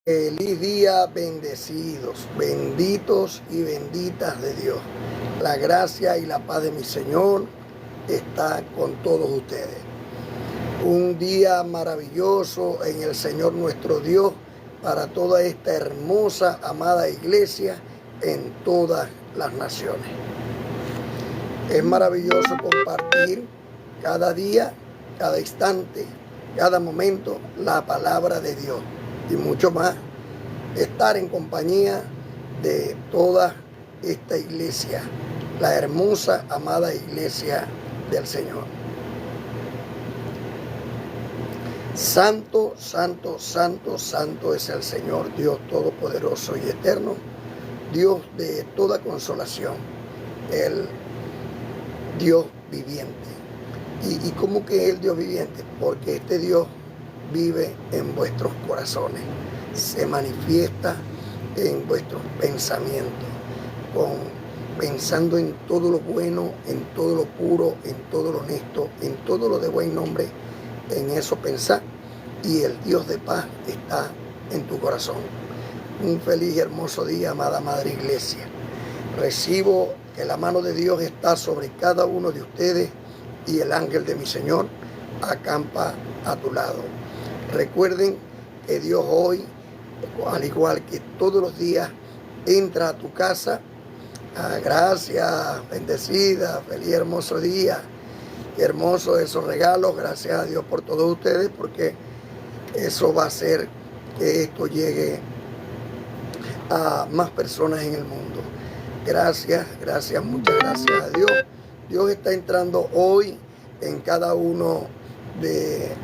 Feliz día, bendecidos, benditos y benditas de Dios. La gracia y la paz de mi Señor está con todos ustedes. Un día maravilloso en el Señor nuestro Dios para toda esta hermosa, amada iglesia en todas las naciones. Es maravilloso compartir cada día, cada instante, cada momento la palabra de Dios y mucho más, estar en compañía de toda esta iglesia, la hermosa, amada iglesia del Señor. Santo, santo, santo, santo es el Señor, Dios todopoderoso y eterno, Dios de toda consolación, el Dios viviente. ¿Y cómo que es el Dios viviente? Porque este Dios vive en vuestros corazones, se manifiesta en vuestros pensamientos, pensando en todo lo bueno, en todo lo puro, en todo lo honesto, en todo lo de buen nombre, en eso pensar, y el Dios de paz está en tu corazón. Un feliz y hermoso día, amada Madre Iglesia. Recibo que la mano de Dios está sobre cada uno de ustedes y el ángel de mi Señor acampa a tu lado. Recuerden que Dios hoy, al igual que todos los días, entra a tu casa. Gracias, bendecida, feliz hermoso día. Qué hermoso esos regalos, gracias a Dios por todos ustedes, porque eso va a hacer que esto llegue a más personas en el mundo. Gracias, gracias, muchas gracias a Dios. Dios está entrando hoy en cada uno de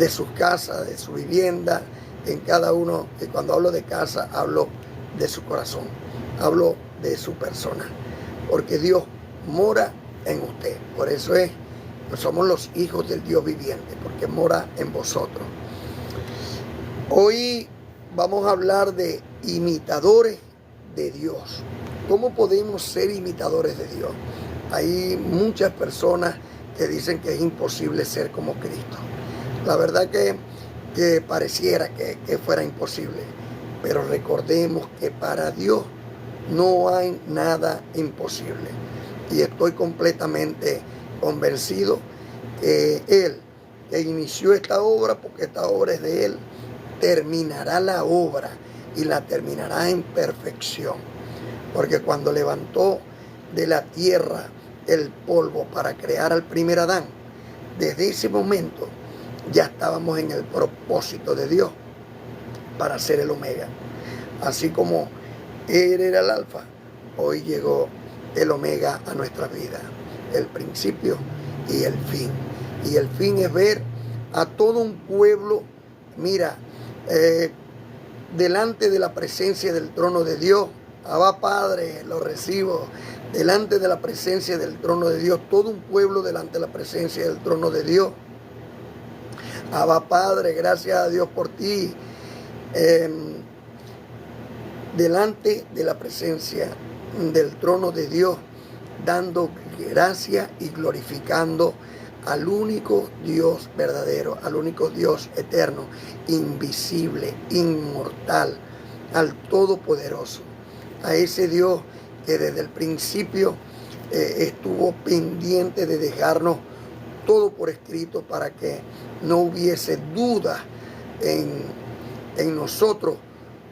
sus casas, de su vivienda, en cada uno, y cuando hablo de casa, hablo de su corazón, hablo de su persona, porque Dios mora en usted. Por eso somos los hijos del Dios viviente, porque mora en vosotros. Hoy vamos a hablar de imitadores de Dios. ¿Cómo podemos ser imitadores de Dios? Hay muchas personas que dicen que es imposible ser como Cristo. La verdad que pareciera que fuera imposible, pero recordemos que para Dios no hay nada imposible. Y estoy completamente convencido que Él, que inició esta obra, porque esta obra es de Él, terminará la obra y la terminará en perfección. Porque cuando levantó de la tierra el polvo para crear al primer Adán, desde ese momento ya estábamos en el propósito de Dios para ser el Omega. Así como Él era el Alfa, hoy llegó el Omega a nuestra vida, el principio y el fin. Y el fin es ver a todo un pueblo, mira, delante de la presencia del trono de Dios. Abba Padre, lo recibo, delante de la presencia del trono de Dios, todo un pueblo delante de la presencia del trono de Dios. Abba Padre, gracias a Dios por ti, delante de la presencia del trono de Dios, dando gracia y glorificando al único Dios verdadero, al único Dios eterno, invisible, inmortal, al Todopoderoso, a ese Dios que desde el principio estuvo pendiente de dejarnos todo por escrito para que no hubiese duda en nosotros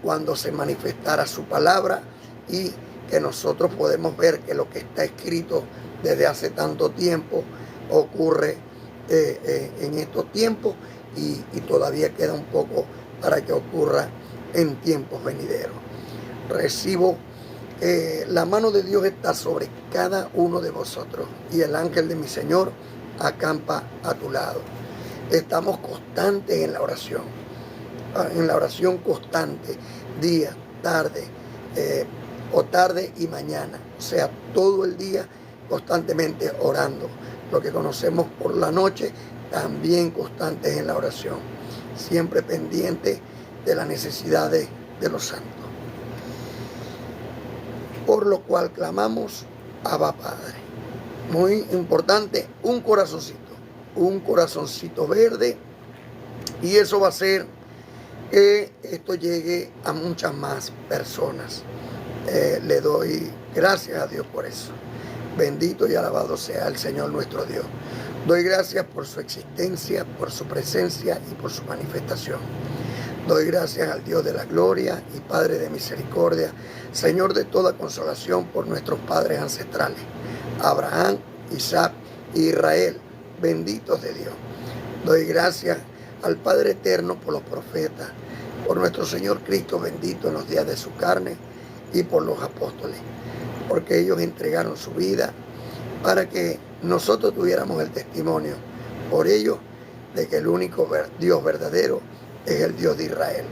cuando se manifestara su palabra, y que nosotros podemos ver que lo que está escrito desde hace tanto tiempo ocurre en estos tiempos, y todavía queda un poco para que ocurra en tiempos venideros. Recibo la mano de Dios está sobre cada uno de vosotros, y el ángel de mi Señor acampa a tu lado. Estamos constantes en la oración constante, día, tarde, o tarde y mañana, o sea, todo el día constantemente orando. Lo que conocemos por la noche, también constantes en la oración, siempre pendientes de las necesidades de los santos. Por lo cual clamamos, Abba Padre. Muy importante, un corazoncito verde, y eso va a ser que esto llegue a muchas más personas. Le doy gracias a Dios por eso. Bendito y alabado sea el Señor nuestro Dios. Doy gracias por su existencia, por su presencia y por su manifestación. Doy gracias al Dios de la gloria y Padre de misericordia, Señor de toda consolación, por nuestros padres ancestrales, Abraham, Isaac e Israel, benditos de Dios. Doy gracias al Padre eterno por los profetas, por nuestro Señor Cristo bendito en los días de su carne y por los apóstoles, porque ellos entregaron su vida para que nosotros tuviéramos el testimonio por ellos de que el único Dios verdadero es el Dios de Israel.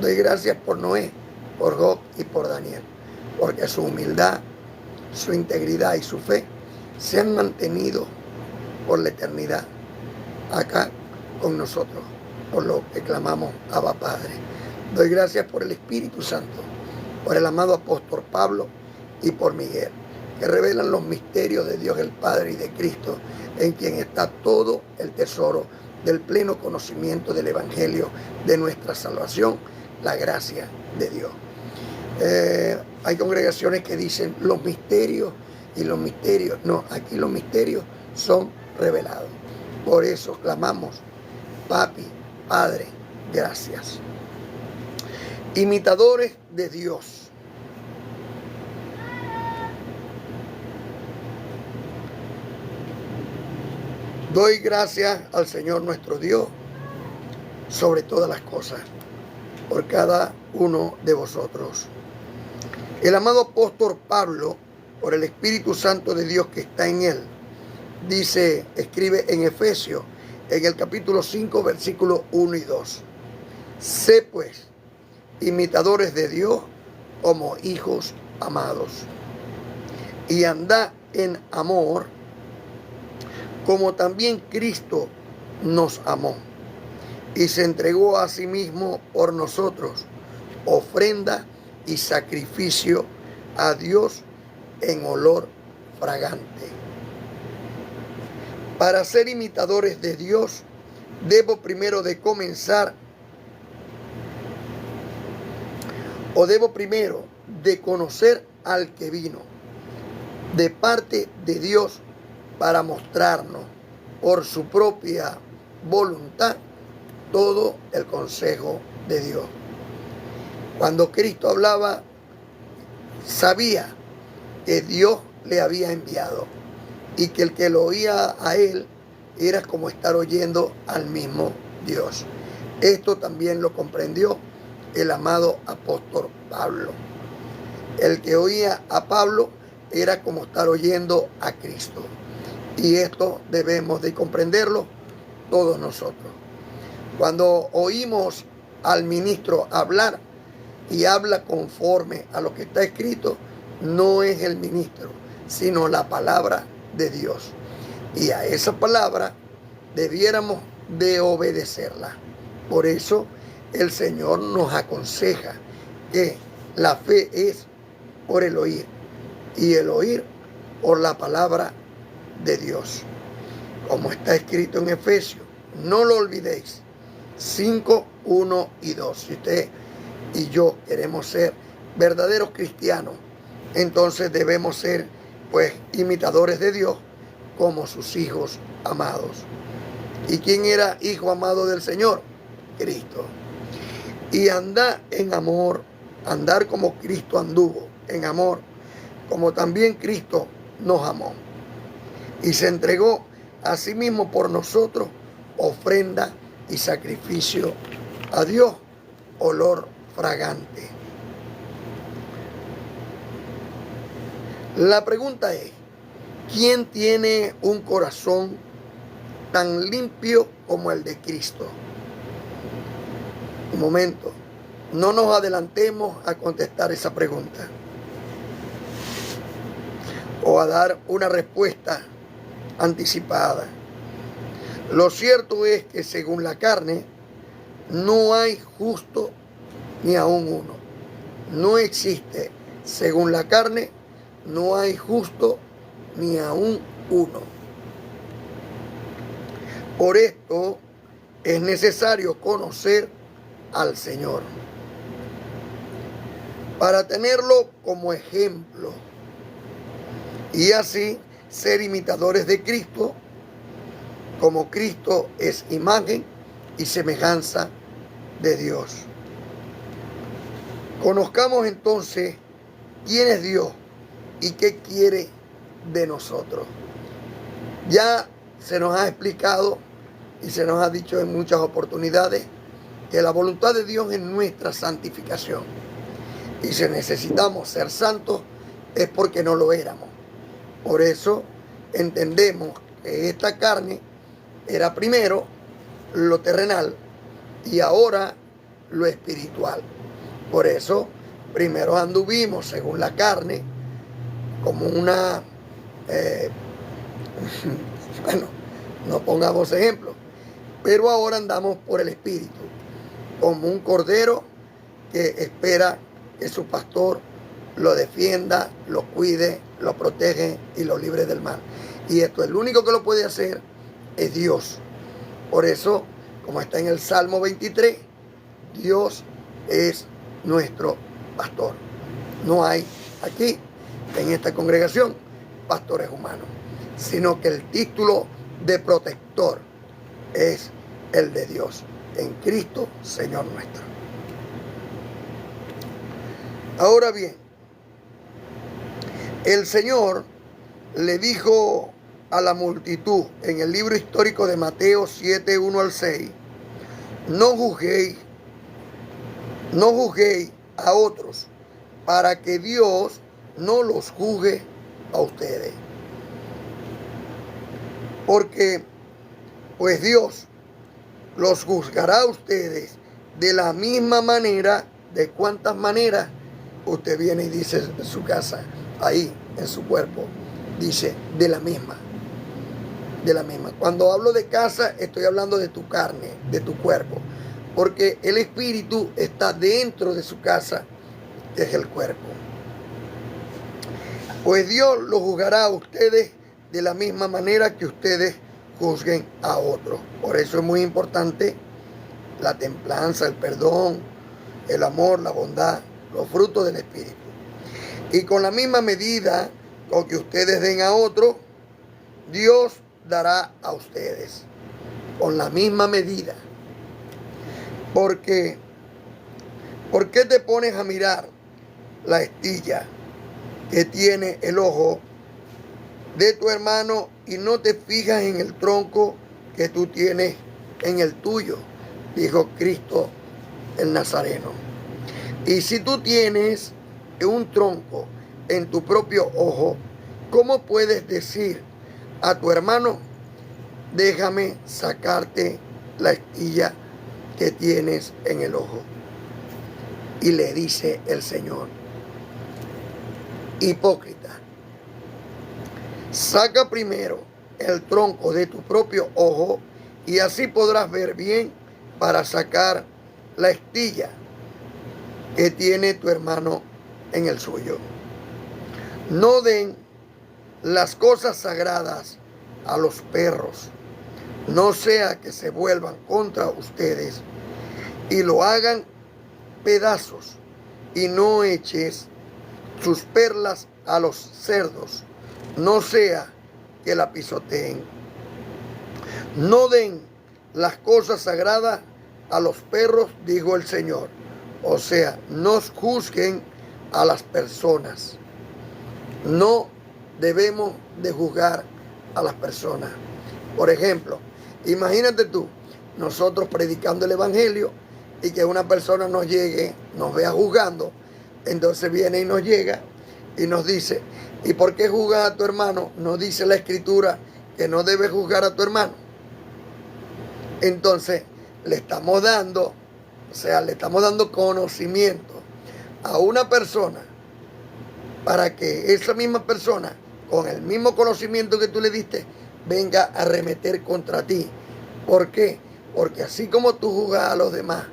Doy gracias por Noé, por Job y por Daniel, porque su humildad, su integridad y su fe se han mantenido por la eternidad acá con nosotros, por lo que clamamos Abba Padre. Doy gracias por el Espíritu Santo, por el amado apóstol Pablo y por Miguel, que revelan los misterios de Dios el Padre y de Cristo, en quien está todo el tesoro del pleno conocimiento del Evangelio de nuestra salvación, la gracia de Dios. Hay congregaciones que dicen los misterios y los misterios. No, aquí los misterios son revelados. Por eso clamamos, Papi, Padre, gracias. Imitadores de Dios. Doy gracias al Señor nuestro Dios sobre todas las cosas, por cada uno de vosotros. El amado apóstol Pablo, por el Espíritu Santo de Dios que está en él, dice, escribe en Efesios, en el capítulo 5, versículos 1 y 2. Sé pues, imitadores de Dios como hijos amados, y andad en amor, como también Cristo nos amó y se entregó a sí mismo por nosotros, ofrenda y sacrificio a Dios en olor fragante. Para ser imitadores de Dios, debo primero de conocer al que vino de parte de Dios para mostrarnos por su propia voluntad todo el consejo de Dios. Cuando Cristo hablaba, sabía que Dios le había enviado y que el que lo oía a él era como estar oyendo al mismo Dios. Esto también lo comprendió el amado apóstol Pablo. El que oía a Pablo era como estar oyendo a Cristo. Y esto debemos de comprenderlo todos nosotros. Cuando oímos al ministro hablar y habla conforme a lo que está escrito, no es el ministro, sino la palabra de Dios. Y a esa palabra debiéramos de obedecerla. Por eso el Señor nos aconseja que la fe es por el oír y el oír por la palabra de Dios. Como está escrito en Efesios, no lo olvidéis, 5, 1 y 2. Si usted y yo queremos ser verdaderos cristianos, entonces debemos ser pues imitadores de Dios como sus hijos amados. ¿Y quién era hijo amado del Señor? Cristo. Y andar en amor, andar como Cristo anduvo, en amor, como también Cristo nos amó. Y se entregó a sí mismo por nosotros, ofrenda y sacrificio a Dios, olor fragante. La pregunta es, ¿quién tiene un corazón tan limpio como el de Cristo? Un momento, no nos adelantemos a contestar esa pregunta o a dar una respuesta anticipada. Lo cierto es que según la carne no hay justo ni aún uno. No existe, según la carne, no hay justo ni aún uno. Por esto es necesario conocer al Señor, para tenerlo como ejemplo y así ser imitadores de Cristo, como Cristo es imagen y semejanza de Dios. Conozcamos entonces quién es Dios y qué quiere de nosotros. Ya se nos ha explicado y se nos ha dicho en muchas oportunidades que la voluntad de Dios es nuestra santificación. Y si necesitamos ser santos es porque no lo éramos. Por eso entendemos que esta carne era primero lo terrenal y ahora lo espiritual. Por eso primero anduvimos según la carne como una... bueno, no pongamos ejemplo, pero ahora andamos por el Espíritu, como un cordero que espera que su pastor lo defienda, lo cuide, lo protege y lo libre del mal. Y esto, el único que lo puede hacer es Dios. Por eso, como está en el Salmo 23, Dios es nuestro pastor. No hay aquí, en esta congregación, pastores humanos, sino que el título de protector es el de Dios, en Cristo, Señor nuestro. Ahora bien, el Señor le dijo a la multitud en el libro histórico de Mateo 7, 1 al 6, no juzguéis a otros para que Dios no los juzgue a ustedes. Porque pues Dios los juzgará a ustedes de la misma manera. ¿De cuántas maneras? Usted viene y dice en su casa, ahí en su cuerpo, dice de la misma. De la misma. Cuando hablo de casa, estoy hablando de tu carne, de tu cuerpo. Porque el espíritu está dentro de su casa, que es el cuerpo. Pues Dios los juzgará a ustedes de la misma manera que ustedes juzguen a otros. Por eso es muy importante la templanza, el perdón, el amor, la bondad, los frutos del Espíritu. Y con la misma medida con que ustedes den a otros, Dios dará a ustedes. Con la misma medida. Porque, ¿por qué te pones a mirar la estilla que tiene el ojo de tu hermano y no te fijas en el tronco que tú tienes en el tuyo? Dijo Cristo el Nazareno. Y si tú tienes un tronco en tu propio ojo, ¿cómo puedes decir a tu hermano, déjame sacarte la estilla que tienes en el ojo? Y le dice el Señor, hipócrita, saca primero el tronco de tu propio ojo y así podrás ver bien para sacar la estilla que tiene tu hermano en el suyo. No den las cosas sagradas a los perros, no sea que se vuelvan contra ustedes y lo hagan pedazos, y no eches sus perlas a los cerdos, no sea que la pisoteen. No den las cosas sagradas a los perros, dijo el Señor. O sea, no juzguen a las personas. No debemos de juzgar a las personas. Por ejemplo, imagínate tú, nosotros predicando el Evangelio y que una persona nos llegue, nos vea juzgando, entonces viene y nos llega y nos dice, ¿y por qué juzgas a tu hermano? ¿No dice la Escritura que no debes juzgar a tu hermano? Entonces le estamos dando, le estamos dando conocimiento a una persona para que esa misma persona, con el mismo conocimiento que tú le diste, venga a arremeter contra ti. ¿Por qué? Porque así como tú juzgas a los demás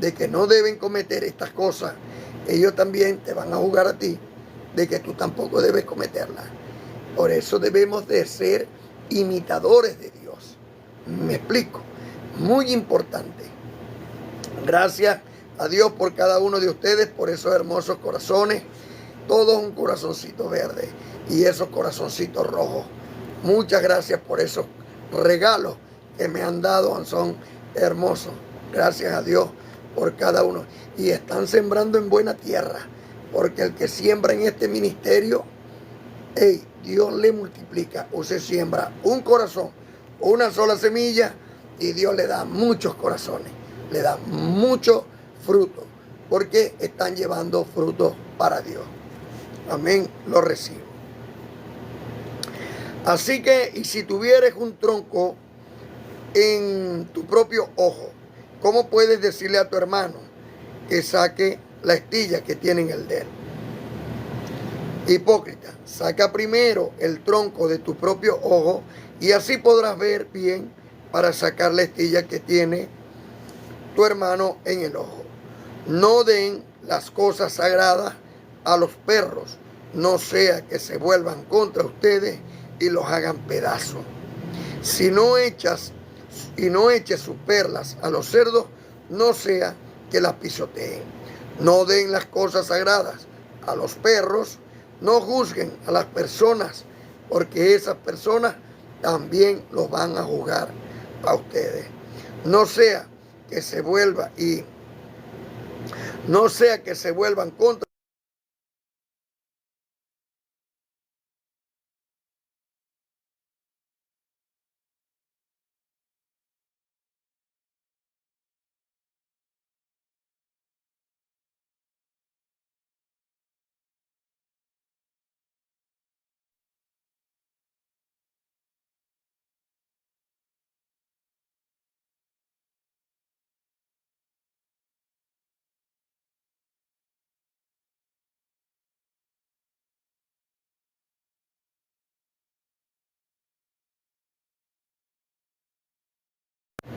de que no deben cometer estas cosas, ellos también te van a juzgar a ti de que tú tampoco debes cometerlas. Por eso debemos de ser imitadores de Dios. Me explico. Muy importante. Gracias a Dios por cada uno de ustedes, por esos hermosos corazones. Todos un corazoncito verde y esos corazoncitos rojos. Muchas gracias por esos regalos que me han dado. Son hermosos. Gracias a Dios por cada uno. Y están sembrando en buena tierra. Porque el que siembra en este ministerio, Dios le multiplica. Usted siembra un corazón, una sola semilla, y Dios le da muchos corazones. Le da mucho fruto. Porque están llevando fruto para Dios. Amén, lo recibo. Así que, y si tuvieres un tronco en tu propio ojo, ¿cómo puedes decirle a tu hermano que saque la estilla que tiene en el de él? Hipócrita, saca primero el tronco de tu propio ojo y así podrás ver bien para sacar la estilla que tiene tu hermano en el ojo. No den las cosas sagradas a los perros, no sea que se vuelvan contra ustedes y los hagan pedazos. Si no eches sus perlas a los cerdos, no sea que las pisoteen. No den las cosas sagradas a los perros, no juzguen a las personas, porque esas personas también los van a juzgar a ustedes. No sea que se vuelvan contra.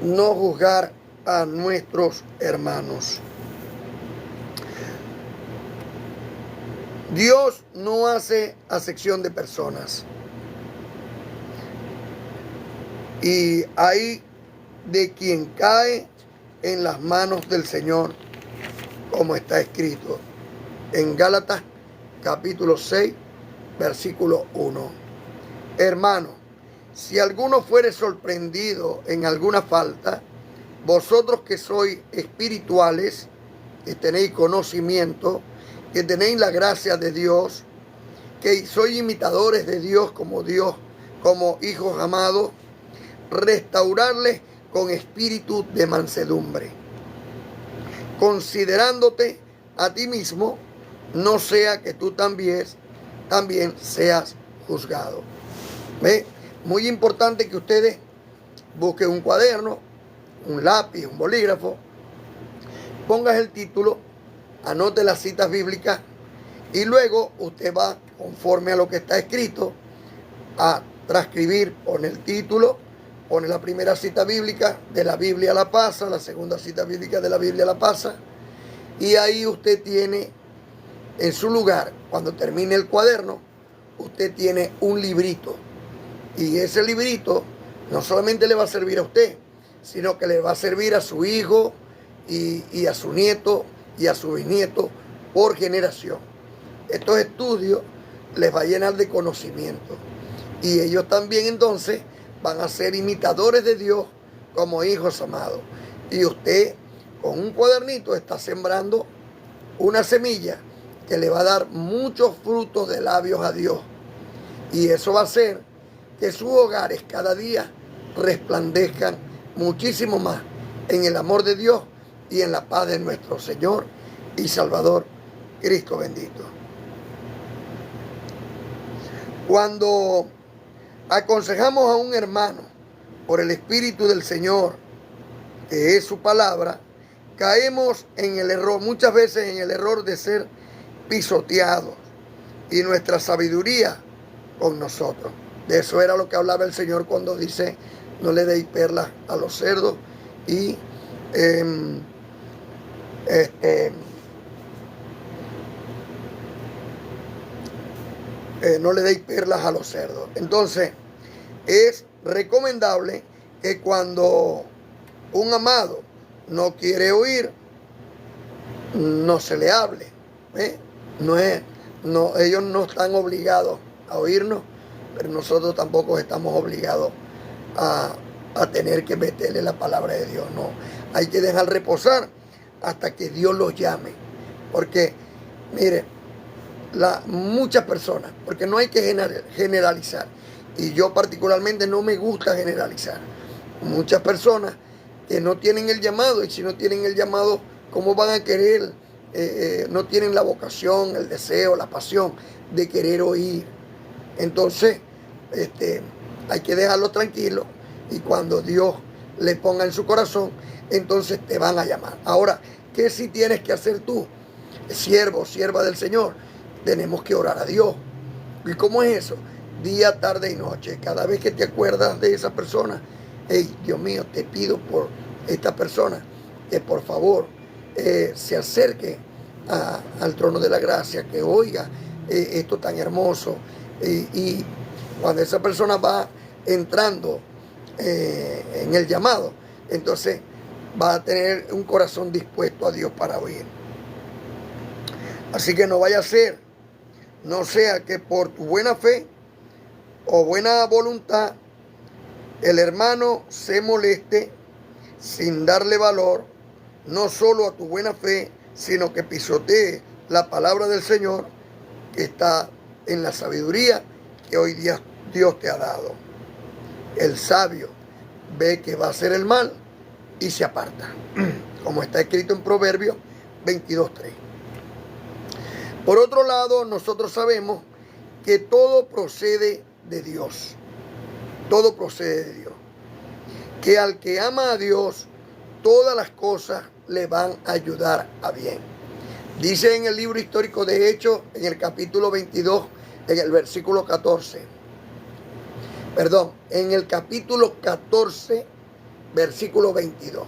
No juzgar a nuestros hermanos. Dios no hace acepción de personas. Y hay de quien cae en las manos del Señor, como está escrito en Gálatas capítulo 6, versículo 1. Hermano, si alguno fuere sorprendido en alguna falta, vosotros que sois espirituales, que tenéis conocimiento, que tenéis la gracia de Dios, que sois imitadores de Dios, como hijos amados, restaurarles con espíritu de mansedumbre, considerándote a ti mismo, no sea que tú también seas juzgado. ¿Ve? Muy importante que ustedes busquen un cuaderno, un lápiz, un bolígrafo, pongas el título, anote las citas bíblicas y luego usted va, conforme a lo que está escrito, a transcribir, pone el título, pone la primera cita bíblica, de la Biblia la pasa, la segunda cita bíblica de la Biblia la pasa, y ahí usted tiene en su lugar, cuando termine el cuaderno, usted tiene un librito. Y ese librito no solamente le va a servir a usted, sino que le va a servir a su hijo y a su nieto y a su bisnieto por generación. Estos estudios les va a llenar de conocimiento. Y ellos también entonces van a ser imitadores de Dios como hijos amados. Y usted con un cuadernito está sembrando una semilla que le va a dar muchos frutos de labios a Dios. Y eso va a hacer que sus hogares cada día resplandezcan muchísimo más en el amor de Dios y en la paz de nuestro Señor y Salvador Cristo bendito. Cuando aconsejamos a un hermano por el Espíritu del Señor, que es su palabra, caemos en el error, muchas veces en el error de ser pisoteados y nuestra sabiduría con nosotros. De eso era lo que hablaba el Señor cuando dice: no le deis perlas a los cerdos y no le deis perlas a los cerdos. Entonces, es recomendable que cuando un amado no quiere oír, no se le hable. ¿eh? Ellos no están obligados a oírnos, pero nosotros tampoco estamos obligados a tener que meterle la palabra de Dios. No, hay que dejar reposar hasta que Dios los llame. Porque, mire, muchas personas, porque no hay que generalizar, y yo particularmente no me gusta generalizar. Muchas personas que no tienen el llamado, y si no tienen el llamado, ¿cómo van a querer? No tienen la vocación, el deseo, la pasión de querer oír. Entonces, hay que dejarlo tranquilo, y cuando Dios le ponga en su corazón, entonces te van a llamar. Ahora, ¿qué sí tienes que hacer tú? Siervo, sierva del Señor, tenemos que orar a Dios. ¿Y cómo es eso? Día, tarde y noche. Cada vez que te acuerdas de esa persona, hey, Dios mío, te pido por esta persona que por favor se acerque al trono de la gracia, que oiga esto tan hermoso. Y cuando esa persona va entrando en el llamado, entonces va a tener un corazón dispuesto a Dios para oír. Así que no vaya a ser, no sea que por tu buena fe o buena voluntad el hermano se moleste sin darle valor, no solo a tu buena fe, sino que pisotee la palabra del Señor que está en la sabiduría que hoy día Dios te ha dado. El sabio ve que va a hacer el mal y se aparta, como está escrito en Proverbios 22:3. Por otro lado, nosotros sabemos que todo procede de Dios. Todo procede de Dios. Que al que ama a Dios, todas las cosas le van a ayudar a bien. Dice en el libro histórico de Hechos, en el capítulo 22, en el versículo 14. En el capítulo 14, versículo 22.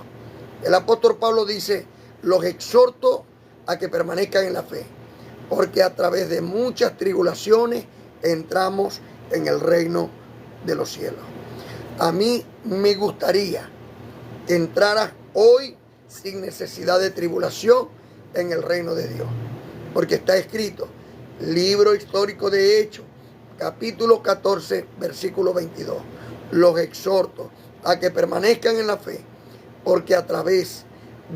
El apóstol Pablo dice: los exhorto a que permanezcan en la fe, porque a través de muchas tribulaciones entramos en el reino de los cielos. A mí me gustaría que entraras hoy sin necesidad de tribulación en el reino de Dios, porque está escrito, libro histórico de Hechos, capítulo 14, versículo 22. Los exhorto a que permanezcan en la fe, porque a través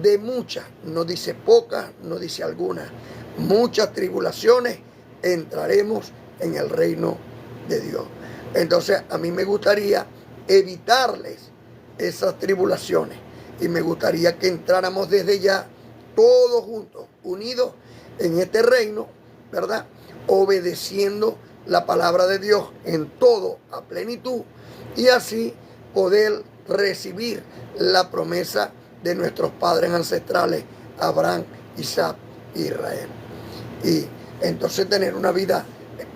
de muchas, no dice pocas, no dice algunas, muchas tribulaciones entraremos en el reino de Dios. Entonces a mí me gustaría evitarles esas tribulaciones, y me gustaría que entráramos desde ya todos juntos, unidos en este reino, ¿verdad? Obedeciendo la palabra de Dios en todo a plenitud, y así poder recibir la promesa de nuestros padres ancestrales, Abraham, Isaac e Israel. Y entonces tener una vida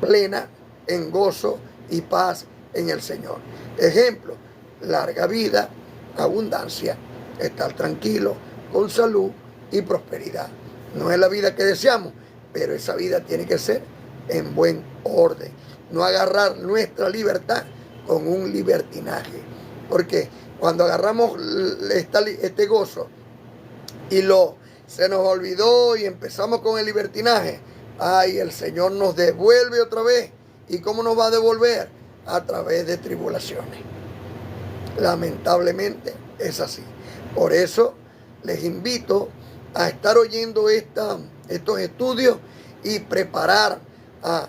plena en gozo y paz en el Señor. Ejemplo, larga vida, abundancia, estar tranquilo, con salud y prosperidad. No es la vida que deseamos, pero esa vida tiene que ser en buen orden. No agarrar nuestra libertad con un libertinaje. Porque cuando agarramos este gozo y se nos olvidó y empezamos con el libertinaje, ay, el Señor nos devuelve otra vez. ¿Y cómo nos va a devolver? A través de tribulaciones. Lamentablemente es así. Por eso les invito a estar oyendo estos estudios y preparar a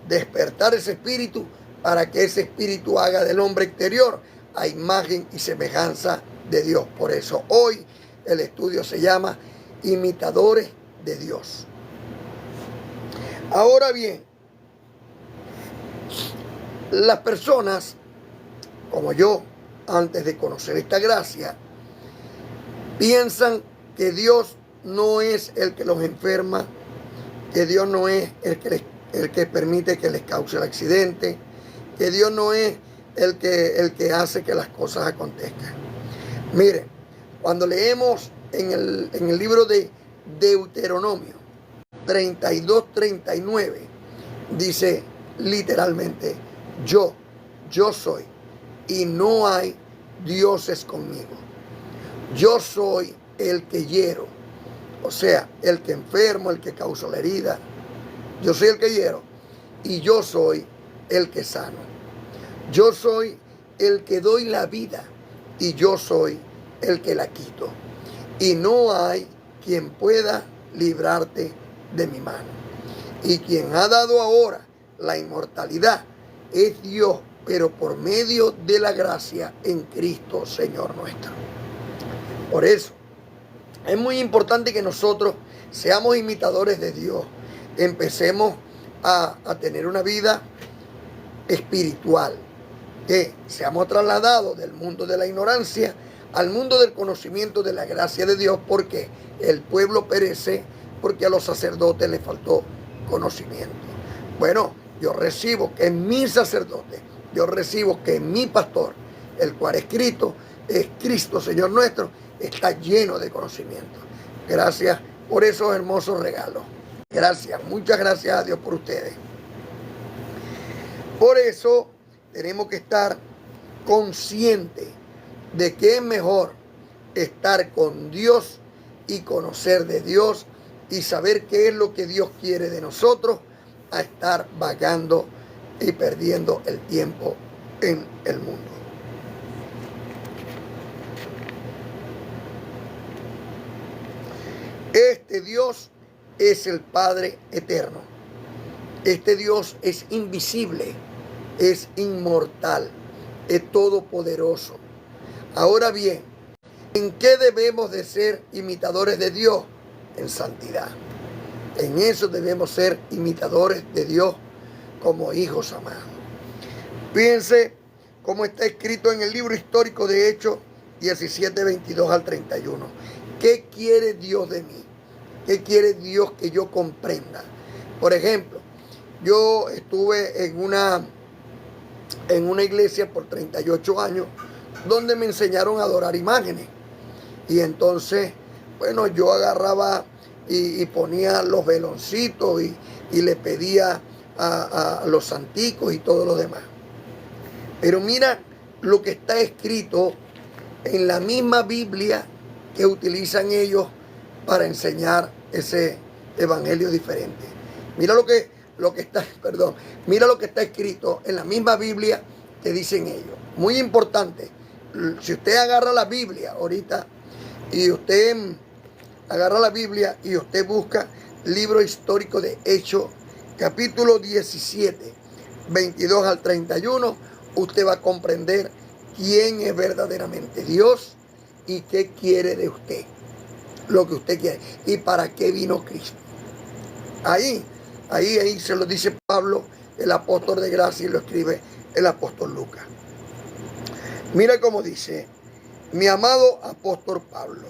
despertar ese espíritu, para que ese espíritu haga del hombre exterior a imagen y semejanza de Dios. Por eso hoy el estudio se llama Imitadores de Dios. Ahora bien, las personas como yo, antes de conocer esta gracia, piensan que Dios no es el que los enferma, que Dios no es el que permite que les cause el accidente, que Dios no es el que hace que las cosas acontezcan. Miren, cuando leemos en el libro de Deuteronomio 32-39, dice literalmente: yo soy, y no hay dioses conmigo. Yo soy el que hiero. O sea, el que enfermo, el que causó la herida. Yo soy el que hiero y yo soy el que sano. Yo soy el que doy la vida y yo soy el que la quito. Y no hay quien pueda librarte de mi mano. Y quien ha dado ahora la inmortalidad es Dios, pero por medio de la gracia en Cristo, Señor nuestro. Por eso, es muy importante que nosotros seamos imitadores de Dios. Empecemos a tener una vida espiritual. Que seamos trasladados del mundo de la ignorancia al mundo del conocimiento de la gracia de Dios, porque el pueblo perece porque a los sacerdotes les faltó conocimiento. Bueno, yo recibo que mi sacerdote, yo recibo que mi pastor, el cual es Cristo, Señor nuestro, está lleno de conocimiento. Gracias por esos hermosos regalos. Gracias, muchas gracias a Dios por ustedes. Por eso tenemos que estar conscientes de que es mejor estar con Dios y conocer de Dios y saber qué es lo que Dios quiere de nosotros, a estar vagando y perdiendo el tiempo en el mundo. Este Dios es el Padre eterno. Este Dios es invisible, es inmortal, es todopoderoso. Ahora bien, ¿en qué debemos de ser imitadores de Dios? En santidad. En eso debemos ser imitadores de Dios como hijos amados. Fíjense cómo está escrito en el libro histórico de Hechos 17, 22 al 31. ¿Qué quiere Dios de mí? ¿Qué quiere Dios que yo comprenda? Por ejemplo, yo estuve en una iglesia por 38 años donde me enseñaron a adorar imágenes. Y entonces, bueno, yo agarraba y ponía los veloncitos y le pedía a los santicos y todo lo demás. Pero mira lo que está escrito en la misma Biblia que utilizan ellos para enseñar ese evangelio diferente. Mira mira lo que está escrito en la misma Biblia que dicen ellos. Muy importante. Si usted agarra la Biblia ahorita y usted agarra la Biblia y usted busca libro histórico de Hechos, capítulo 17, 22 al 31, usted va a comprender quién es verdaderamente Dios y qué quiere de usted, lo que usted quiere y para qué vino Cristo. Ahí se lo dice Pablo, el apóstol de gracia, y lo escribe el apóstol Lucas. Mira cómo dice, mi amado apóstol Pablo.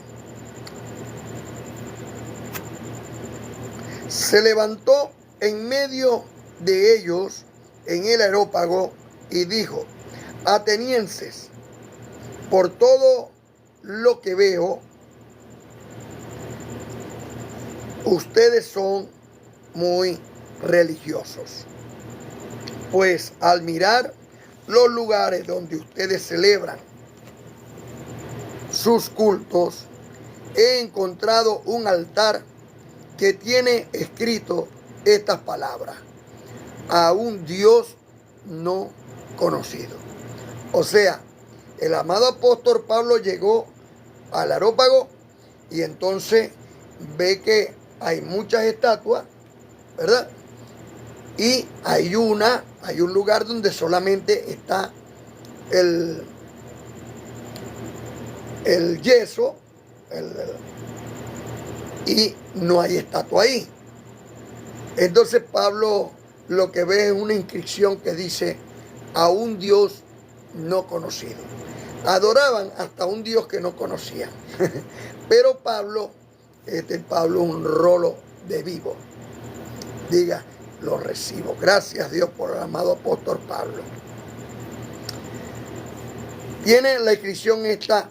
Se levantó en medio de ellos en el Areópago y dijo, atenienses, por todo lo que veo, ustedes son muy religiosos. Pues al mirar los lugares donde ustedes celebran sus cultos, he encontrado un altar que tiene escrito estas palabras: a un Dios no conocido. O sea, el amado apóstol Pablo llegó al Areópago y entonces ve que hay muchas estatuas, ¿verdad? Y hay un lugar donde solamente está el yeso y no hay estatua ahí. Entonces Pablo lo que ve es una inscripción que dice a un Dios no conocido. Adoraban hasta un Dios que no conocían. Pero Pablo es un rolo de vivo. Diga, lo recibo. Gracias Dios por el amado apóstol Pablo. Tiene la inscripción esta,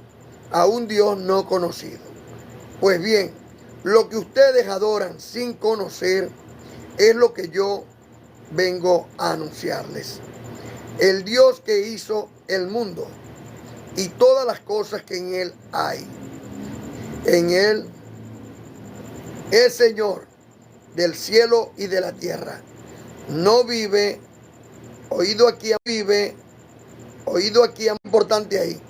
a un Dios no conocido. Pues bien, lo que ustedes adoran sin conocer es lo que yo vengo a anunciarles. El Dios que hizo el mundo y todas las cosas que en él hay. En él es Señor del cielo y de la tierra. No vive, oído aquí, importante ahí.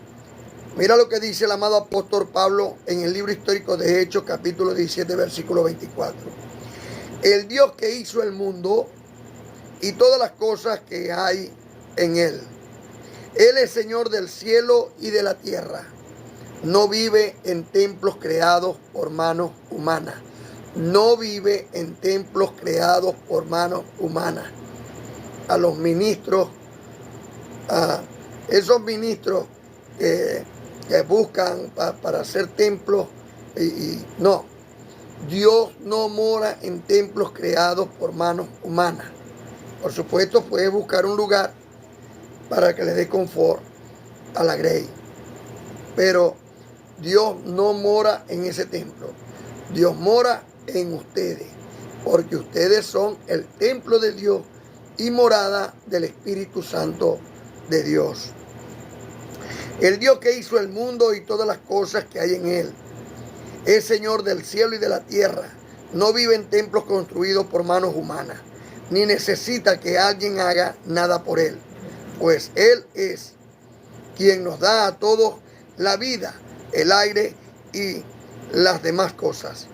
Mira lo que dice el amado apóstol Pablo en el libro histórico de Hechos, capítulo 17, versículo 24. El Dios que hizo el mundo y todas las cosas que hay en él. Él es Señor del cielo y de la tierra. No vive en templos creados por manos humanas. No vive en templos creados por manos humanas. A los ministros, a esos ministros que buscan para hacer templos, no. Dios no mora en templos creados por manos humanas. Por supuesto, puede buscar un lugar para que le dé confort a la grey. Pero Dios no mora en ese templo. Dios mora en ustedes, porque ustedes son el templo de Dios y morada del Espíritu Santo de Dios. El Dios que hizo el mundo y todas las cosas que hay en él. Es Señor del cielo y de la tierra. No vive en templos construidos por manos humanas, ni necesita que alguien haga nada por él, pues Él es quien nos da a todos la vida, el aire y las demás cosas.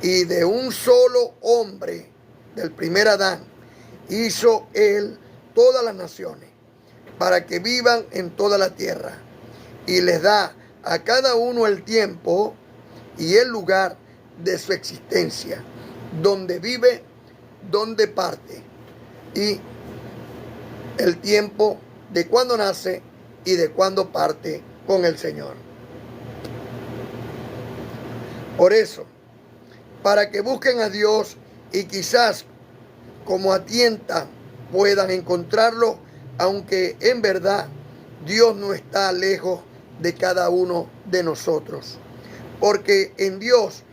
Y de un solo hombre, del primer Adán, hizo Él todas las naciones, para que vivan en toda la tierra, y les da a cada uno el tiempo y el lugar de su existencia, donde vive, donde parte, y el tiempo de cuando nace y de cuando parte con el Señor. Por eso, para que busquen a Dios y quizás como a tientas puedan encontrarlo, aunque en verdad Dios no está lejos de cada uno de nosotros. Porque en Dios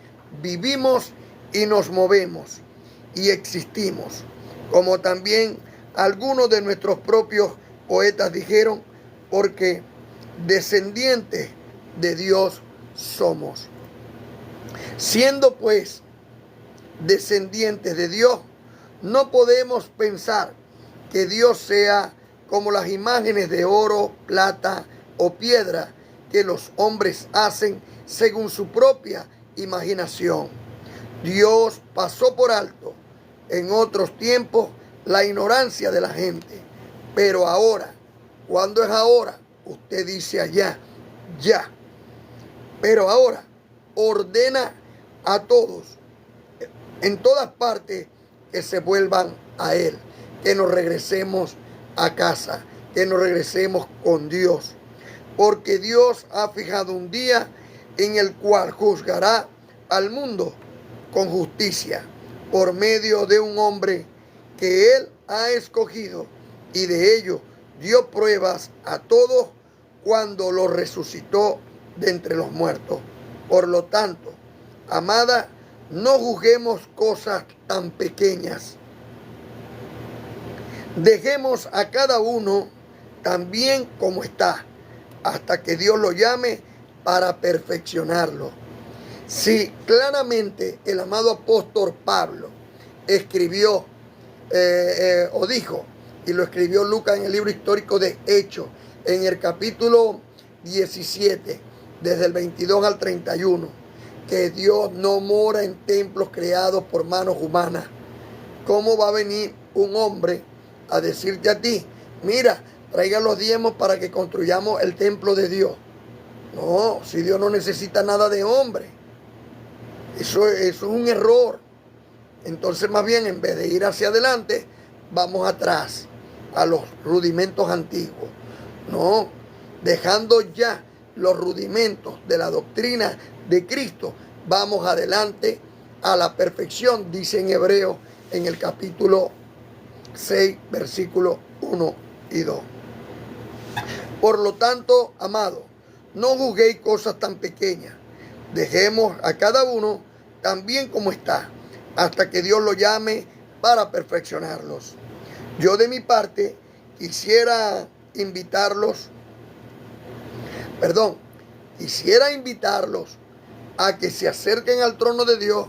vivimos y nos movemos y existimos, como también algunos de nuestros propios poetas dijeron, porque descendientes de Dios somos. Siendo pues descendientes de Dios, no podemos pensar que Dios sea como las imágenes de oro, plata o piedra que los hombres hacen según su propia imaginación. Dios pasó por alto en otros tiempos la ignorancia de la gente, pero ahora, ¿cuándo es ahora? Usted dice allá, ya. Pero ahora ordena a todos, en todas partes, que se vuelvan a Él, que nos regresemos a casa, que nos regresemos con Dios, porque Dios ha fijado un día en el cual juzgará al mundo con justicia por medio de un hombre que Él ha escogido, y de ello dio pruebas a todos cuando lo resucitó de entre los muertos. Por lo tanto, amada, no juzguemos cosas tan pequeñas. Dejemos a cada uno también como está, hasta que Dios lo llame para perfeccionarlo. Si claramente el amado apóstol Pablo escribió o dijo, y lo escribió Lucas en el libro histórico de Hechos, en el capítulo 17, desde el 22 al 31, que Dios no mora en templos creados por manos humanas. ¿Cómo va a venir un hombre a decirte a ti, mira, traiga los diezmos para que construyamos el templo de Dios? No, si Dios no necesita nada de hombre. Eso es un error. Entonces, más bien, en vez de ir hacia adelante, vamos atrás a los rudimentos antiguos. No, dejando ya los rudimentos de la doctrina de Cristo, vamos adelante a la perfección, dice en Hebreos en el capítulo 6, versículos 1 y 2. Por lo tanto, amado, no juzguéis cosas tan pequeñas. Dejemos a cada uno también como está, hasta que Dios lo llame para perfeccionarlos. Yo de mi parte quisiera invitarlos a que se acerquen al trono de Dios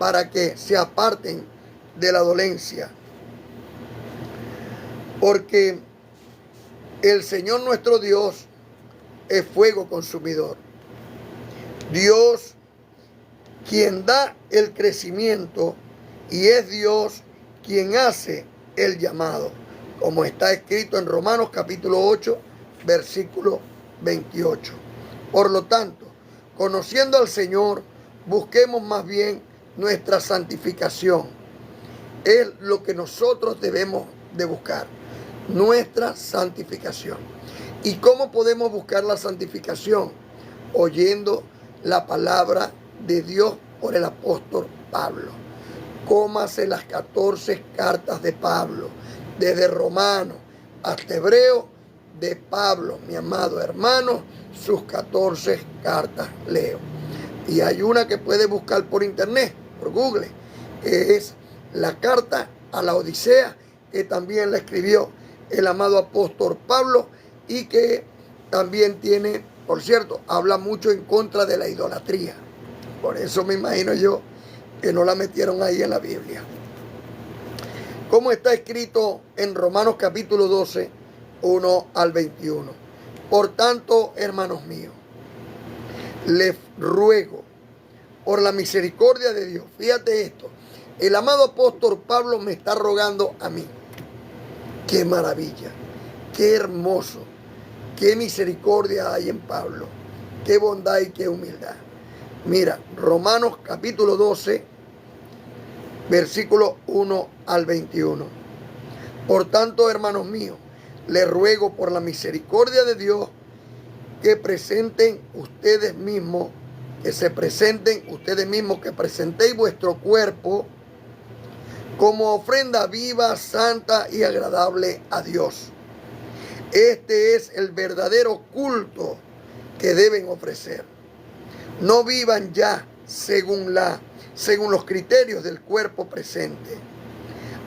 para que se aparten de la dolencia. Porque el Señor nuestro Dios es fuego consumidor. Dios quien da el crecimiento y es Dios quien hace el llamado, como está escrito en Romanos capítulo 8, versículo 28. Por lo tanto, conociendo al Señor, busquemos más bien nuestra santificación. Es lo que nosotros debemos de buscar, nuestra santificación. ¿Y cómo podemos buscar la santificación? Oyendo la palabra de Dios por el apóstol Pablo. Cómase las 14 cartas de Pablo, desde Romano hasta Hebreo, de Pablo, mi amado hermano, sus 14 cartas leo. Y hay una que puede buscar por internet, por Google, que es la carta a la Odisea, que también la escribió el amado apóstol Pablo y que también tiene, por cierto, habla mucho en contra de la idolatría. Por eso me imagino yo que no la metieron ahí en la Biblia. Como está escrito en Romanos capítulo 12, 1 al 21. Por tanto, hermanos míos, les ruego por la misericordia de Dios. Fíjate esto. El amado apóstol Pablo me está rogando a mí. Qué maravilla, qué hermoso, qué misericordia hay en Pablo, qué bondad y qué humildad. Mira, Romanos capítulo 12, versículo 1 al 21. Por tanto, hermanos míos, les ruego por la misericordia de Dios que presenten ustedes mismos, que presentéis vuestro cuerpo como ofrenda viva, santa y agradable a Dios. Este es el verdadero culto que deben ofrecer. No vivan ya según los criterios del cuerpo presente.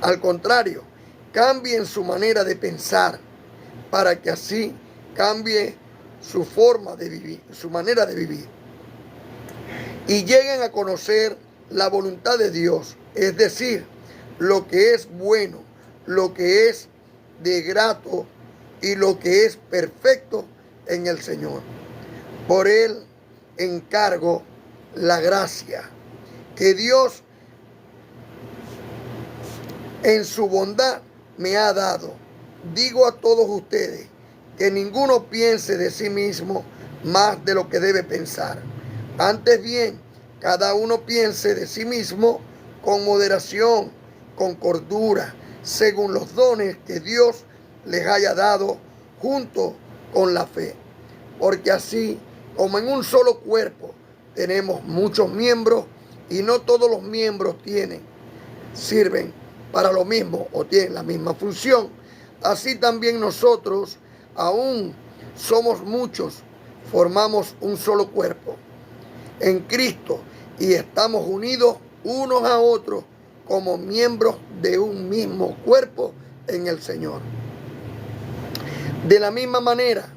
Al contrario, cambien su manera de pensar para que así cambie su forma de vivir, su manera de vivir. Y lleguen a conocer la voluntad de Dios, es decir, lo que es bueno, lo que es de grato y lo que es perfecto en el Señor. Por Él encargo la gracia que Dios en su bondad me ha dado. Digo a todos ustedes que ninguno piense de sí mismo más de lo que debe pensar. Antes bien, cada uno piense de sí mismo con moderación, con cordura, según los dones que Dios les haya dado junto con la fe. Porque así como en un solo cuerpo tenemos muchos miembros y no todos los miembros sirven para lo mismo o tienen la misma función, así también nosotros, aún somos muchos, formamos un solo cuerpo en Cristo y estamos unidos unos a otros como miembros de un mismo cuerpo en el Señor. De la misma manera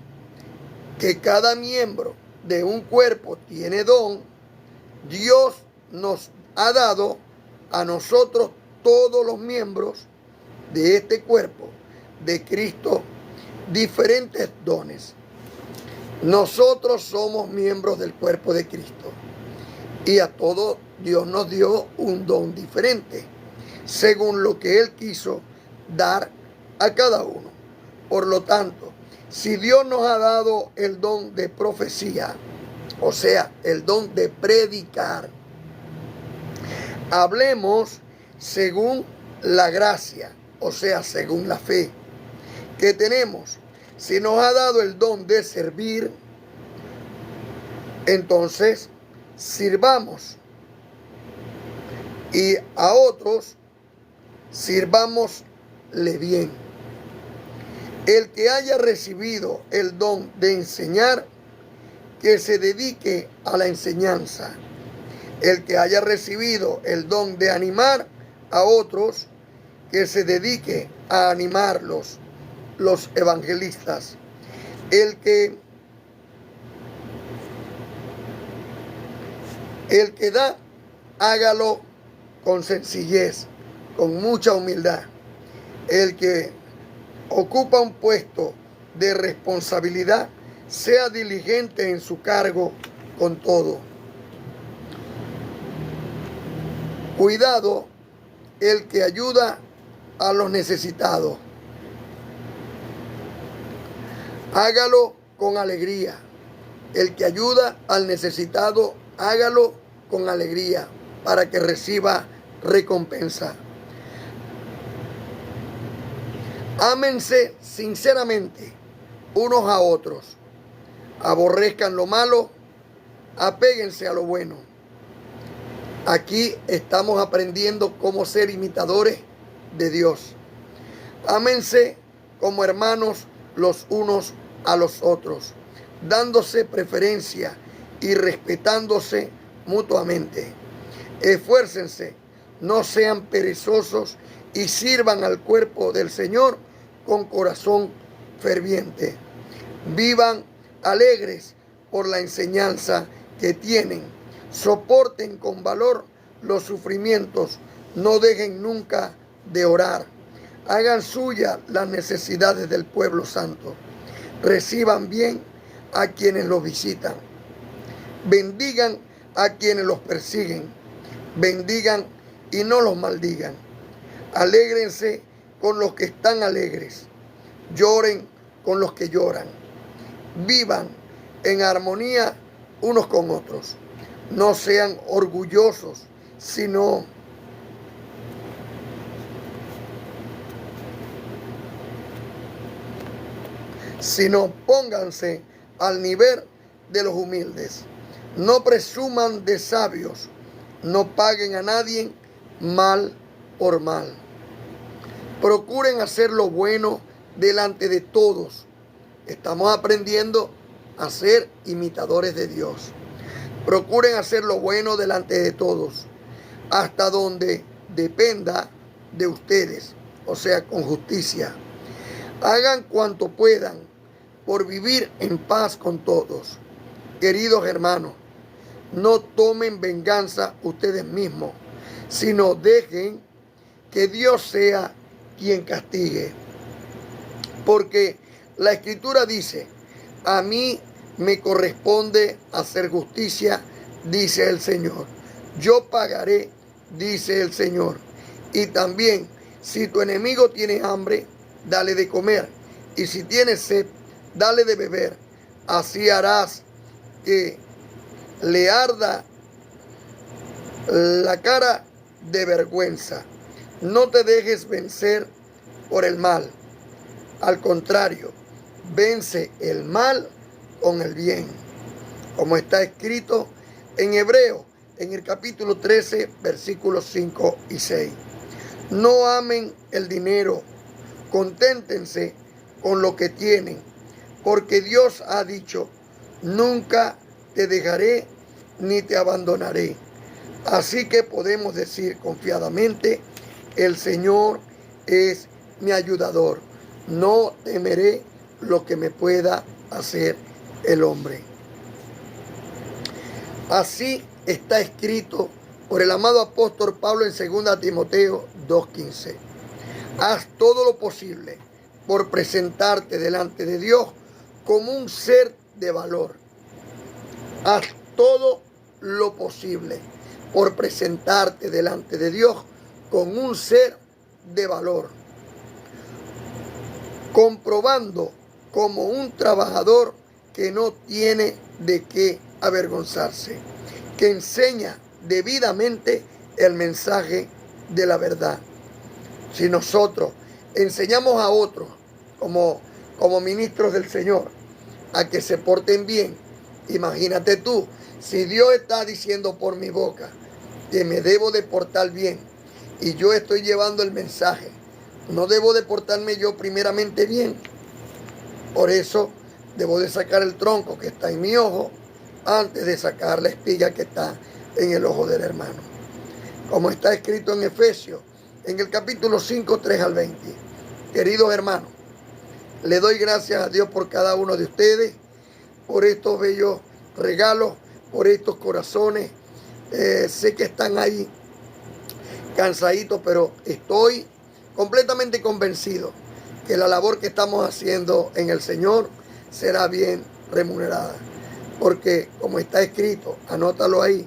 que cada miembro de un cuerpo tiene don, Dios nos ha dado a nosotros todos los miembros de este cuerpo de Cristo diferentes dones. Nosotros somos miembros del cuerpo de Cristo y a todos Dios nos dio un don diferente según lo que Él quiso dar a cada uno. Por lo tanto, si Dios nos ha dado el don de profecía, o sea, el don de predicar, hablemos según la gracia, o sea, según la fe que tenemos. Si nos ha dado el don de servir, entonces sirvamos. Y a otros sirvámosle bien. El que haya recibido el don de enseñar, que se dedique a la enseñanza. El que haya recibido el don de animar a otros, que se dedique a animarlos, los evangelistas. El que da, hágalo con sencillez, con mucha humildad. El que ocupa un puesto de responsabilidad, sea diligente en su cargo con todo. Cuidado el que ayuda a los necesitados. Hágalo con alegría. El que ayuda al necesitado, hágalo con alegría para que reciba recompensa. Ámense sinceramente unos a otros. Aborrezcan lo malo, apéguense a lo bueno. Aquí estamos aprendiendo cómo ser imitadores de Dios. Ámense como hermanos los unos a los otros, dándose preferencia y respetándose mutuamente. Esfuércense, no sean perezosos y sirvan al cuerpo del Señor con corazón ferviente. Vivan alegres por la enseñanza que tienen. Soporten con valor los sufrimientos. No dejen nunca de orar. Hagan suya las necesidades del pueblo santo. Reciban bien a quienes los visitan. Bendigan a quienes los persiguen. Bendigan y no los maldigan. Alégrense con los que están alegres. Lloren con los que lloran. Vivan en armonía unos con otros. No sean orgullosos, sino pónganse al nivel de los humildes. No presuman de sabios. No paguen a nadie mal por mal. Procuren hacer lo bueno delante de todos. Estamos aprendiendo a ser imitadores de Dios. Procuren hacer lo bueno delante de todos, hasta donde dependa de ustedes, o sea, con justicia. Hagan cuanto puedan por vivir en paz con todos. Queridos hermanos, no tomen venganza ustedes mismos, sino dejen que Dios sea quien castigue. Porque la Escritura dice: a mí me corresponde hacer justicia, dice el Señor. Yo pagaré, dice el Señor. Y también, si tu enemigo tiene hambre, dale de comer. Y si tiene sed, dale de beber. Así harás que le arda la cara de vergüenza. No te dejes vencer por el mal. Al contrario, vence el mal con el bien, como está escrito en Hebreos, en el capítulo 13, versículos 5 y 6. No amen el dinero, conténtense con lo que tienen, porque Dios ha dicho: nunca te dejaré ni te abandonaré. Así que podemos decir confiadamente: el Señor es mi ayudador. No temeré lo que me pueda hacer el hombre. Así está escrito por el amado apóstol Pablo en 2 Timoteo 2:15. Haz todo lo posible por presentarte delante de Dios como un ser de valor. Haz todo lo posible por presentarte delante de Dios con un ser de valor, comprobando como un trabajador que no tiene de qué avergonzarse, que enseña debidamente el mensaje de la verdad. Si nosotros enseñamos a otros como ministros del Señor a que se porten bien, imagínate tú, si Dios está diciendo por mi boca que me debo de portar bien y yo estoy llevando el mensaje, ¿no debo de portarme yo primeramente bien? Por eso debo de sacar el tronco que está en mi ojo antes de sacar la espiga que está en el ojo del hermano. Como está escrito en Efesios, en el capítulo 5, 3 al 20. Queridos hermanos, le doy gracias a Dios por cada uno de ustedes, por estos bellos regalos, por estos corazones. Sé que están ahí cansadito, pero estoy completamente convencido que la labor que estamos haciendo en el Señor será bien remunerada. Porque como está escrito, anótalo ahí,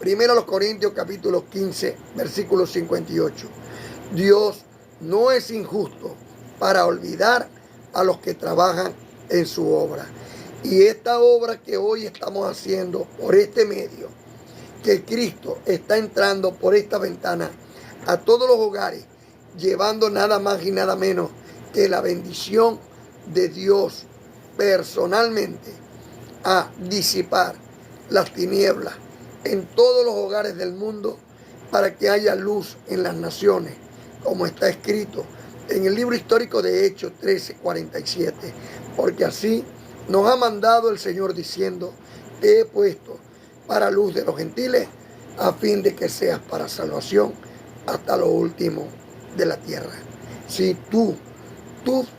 1 Corintios capítulo 15, versículo 58. Dios no es injusto para olvidar a los que trabajan en su obra. Y esta obra que hoy estamos haciendo por este medio, que Cristo está entrando por esta ventana a todos los hogares, llevando nada más y nada menos que la bendición de Dios personalmente a disipar las tinieblas en todos los hogares del mundo para que haya luz en las naciones, como está escrito en el libro histórico de Hechos 13:47, porque así nos ha mandado el Señor diciendo: te he puesto para luz de los gentiles, a fin de que seas para salvación hasta lo último de la tierra. Si tú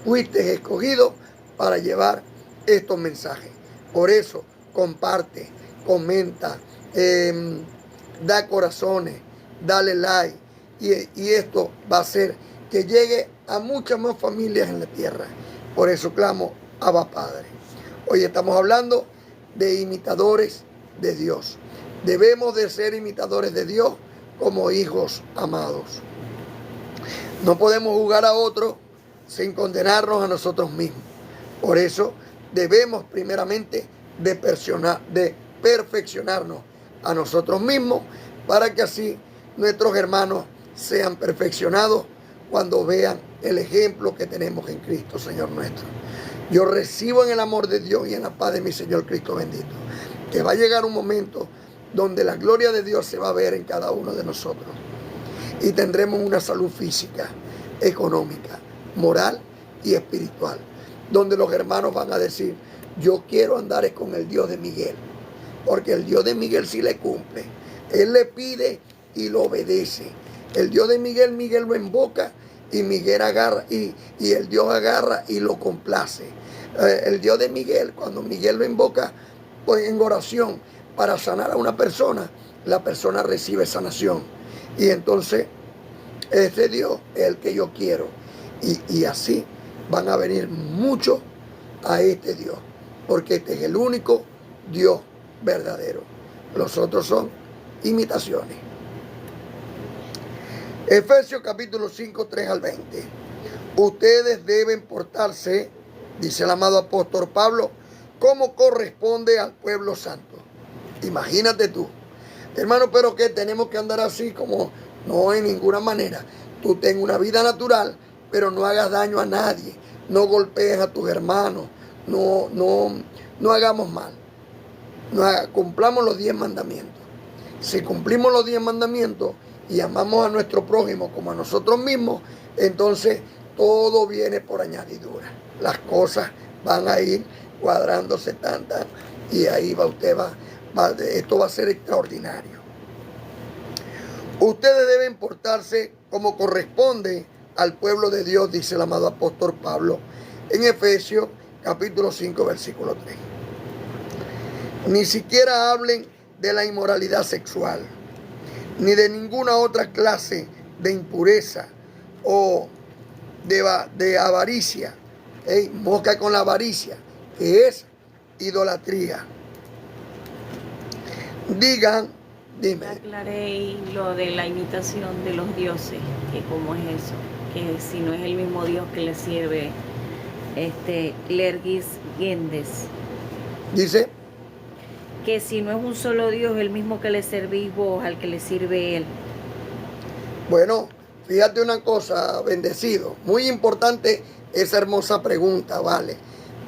fuiste escogido para llevar estos mensajes. Por eso, comparte, comenta, da corazones, dale like, y esto va a hacer que llegue a muchas más familias en la tierra. Por eso clamo: Abba Padre. Hoy estamos hablando de imitadores de Dios. Debemos de ser imitadores de Dios como hijos amados. No podemos jugar a otros sin condenarnos a nosotros mismos. Por eso debemos primeramente de perfeccionarnos a nosotros mismos, para que así nuestros hermanos sean perfeccionados cuando vean el ejemplo que tenemos en Cristo, Señor nuestro. Yo recibo en el amor de Dios y en la paz de mi Señor Cristo bendito, que va a llegar un momento donde la gloria de Dios se va a ver en cada uno de nosotros, y tendremos una salud física, económica, moral y espiritual, donde los hermanos van a decir: yo quiero andar con el Dios de Miguel, porque el Dios de Miguel sí le cumple. Él le pide y lo obedece. El Dios de Miguel, Miguel lo invoca y Miguel agarra, y el Dios agarra y lo complace. El Dios de Miguel, cuando Miguel lo invoca pues en oración para sanar a una persona, la persona recibe sanación. Y entonces ese Dios es el que yo quiero. Y así van a venir muchos a este Dios, porque este es el único Dios verdadero. Los otros son imitaciones. Efesios capítulo 5, 3 al 20. Ustedes deben portarse, dice el amado apóstol Pablo, como corresponde al pueblo santo. Imagínate tú, hermano, pero que tenemos que andar así como... No, en ninguna manera. Tú ten una vida natural, pero no hagas daño a nadie. No golpees a tus hermanos. No hagamos mal. Cumplamos los 10 mandamientos. Si cumplimos los 10 mandamientos y amamos a nuestro prójimo como a nosotros mismos, entonces todo viene por añadidura. Las cosas van a ir cuadrándose tantas, y ahí esto va a ser extraordinario. Ustedes deben portarse como corresponde al pueblo de Dios, dice el amado apóstol Pablo en Efesios capítulo 5, versículo 3. Ni siquiera hablen de la inmoralidad sexual, ni de ninguna otra clase de impureza o de avaricia. Mosca con la avaricia, que es idolatría. Dime. Aclaré lo de la imitación de los dioses, que cómo es eso, que si no es el mismo Dios que le sirve Lergis Gendes. Dice Que si no es un solo Dios, el mismo que le servís vos, al que le sirve él. Bueno, fíjate una cosa, bendecido. Muy importante esa hermosa pregunta, ¿vale?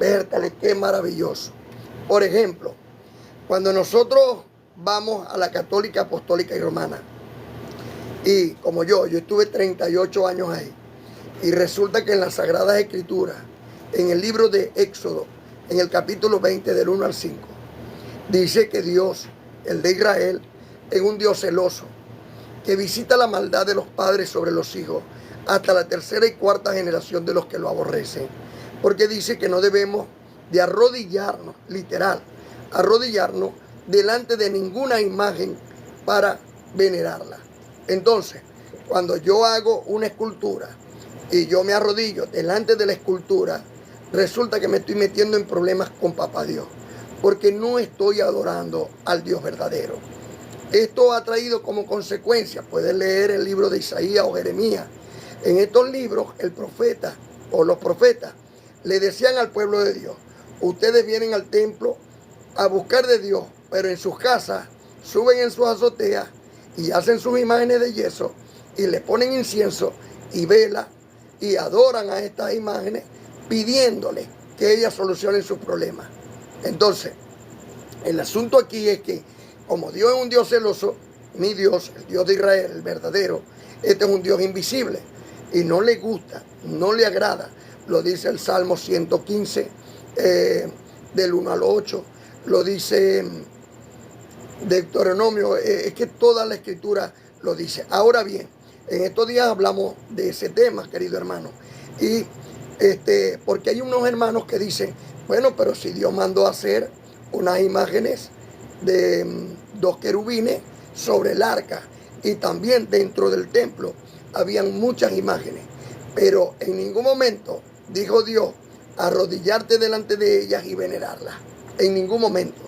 Vértale, qué maravilloso. Por ejemplo, cuando nosotros vamos a la Católica, Apostólica y Romana, y como yo estuve 38 años ahí, y resulta que en las Sagradas Escrituras, en el libro de Éxodo, en el capítulo 20 del 1 al 5, dice que Dios, el de Israel, es un Dios celoso, que visita la maldad de los padres sobre los hijos, hasta la tercera y cuarta generación de los que lo aborrecen. Porque dice que no debemos de arrodillarnos, literal, delante de ninguna imagen para venerarla. Entonces, cuando yo hago una escultura y yo me arrodillo delante de la escultura, resulta que me estoy metiendo en problemas con Papá Dios, porque no estoy adorando al Dios verdadero. Esto ha traído como consecuencia, puedes leer el libro de Isaías o Jeremías. En estos libros, el profeta o los profetas le decían al pueblo de Dios: ustedes vienen al templo a buscar de Dios, pero en sus casas suben en sus azoteas y hacen sus imágenes de yeso y le ponen incienso y vela y adoran a estas imágenes pidiéndole que ellas solucionen sus problemas. Entonces, el asunto aquí es que como Dios es un Dios celoso, mi Dios, el Dios de Israel, el verdadero, este es un Dios invisible y no le gusta, no le agrada. Lo dice el Salmo 115, del 1 al 8, lo dice Deuteronomio, es que toda la escritura lo dice. Ahora bien, en estos días hablamos de ese tema, querido hermano, y porque hay unos hermanos que dicen, bueno, pero si Dios mandó a hacer unas imágenes de 2 querubines sobre el arca y también dentro del templo habían muchas imágenes, pero en ningún momento dijo Dios arrodillarte delante de ellas y venerarlas, en ningún momento,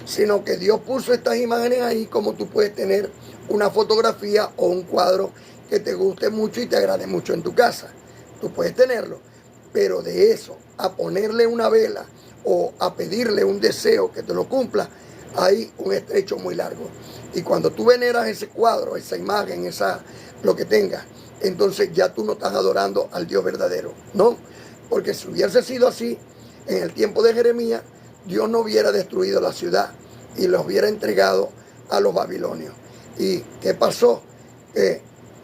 sino que Dios puso estas imágenes ahí como tú puedes tener una fotografía o un cuadro que te guste mucho y te agrade mucho en tu casa. Tú puedes tenerlo, pero de eso a ponerle una vela o a pedirle un deseo que te lo cumpla, hay un estrecho muy largo. Y cuando tú veneras ese cuadro, esa imagen, lo que tengas, entonces ya tú no estás adorando al Dios verdadero, ¿no? Porque si hubiese sido así, en el tiempo de Jeremías, Dios no hubiera destruido la ciudad y los hubiera entregado a los babilonios. ¿Y qué pasó?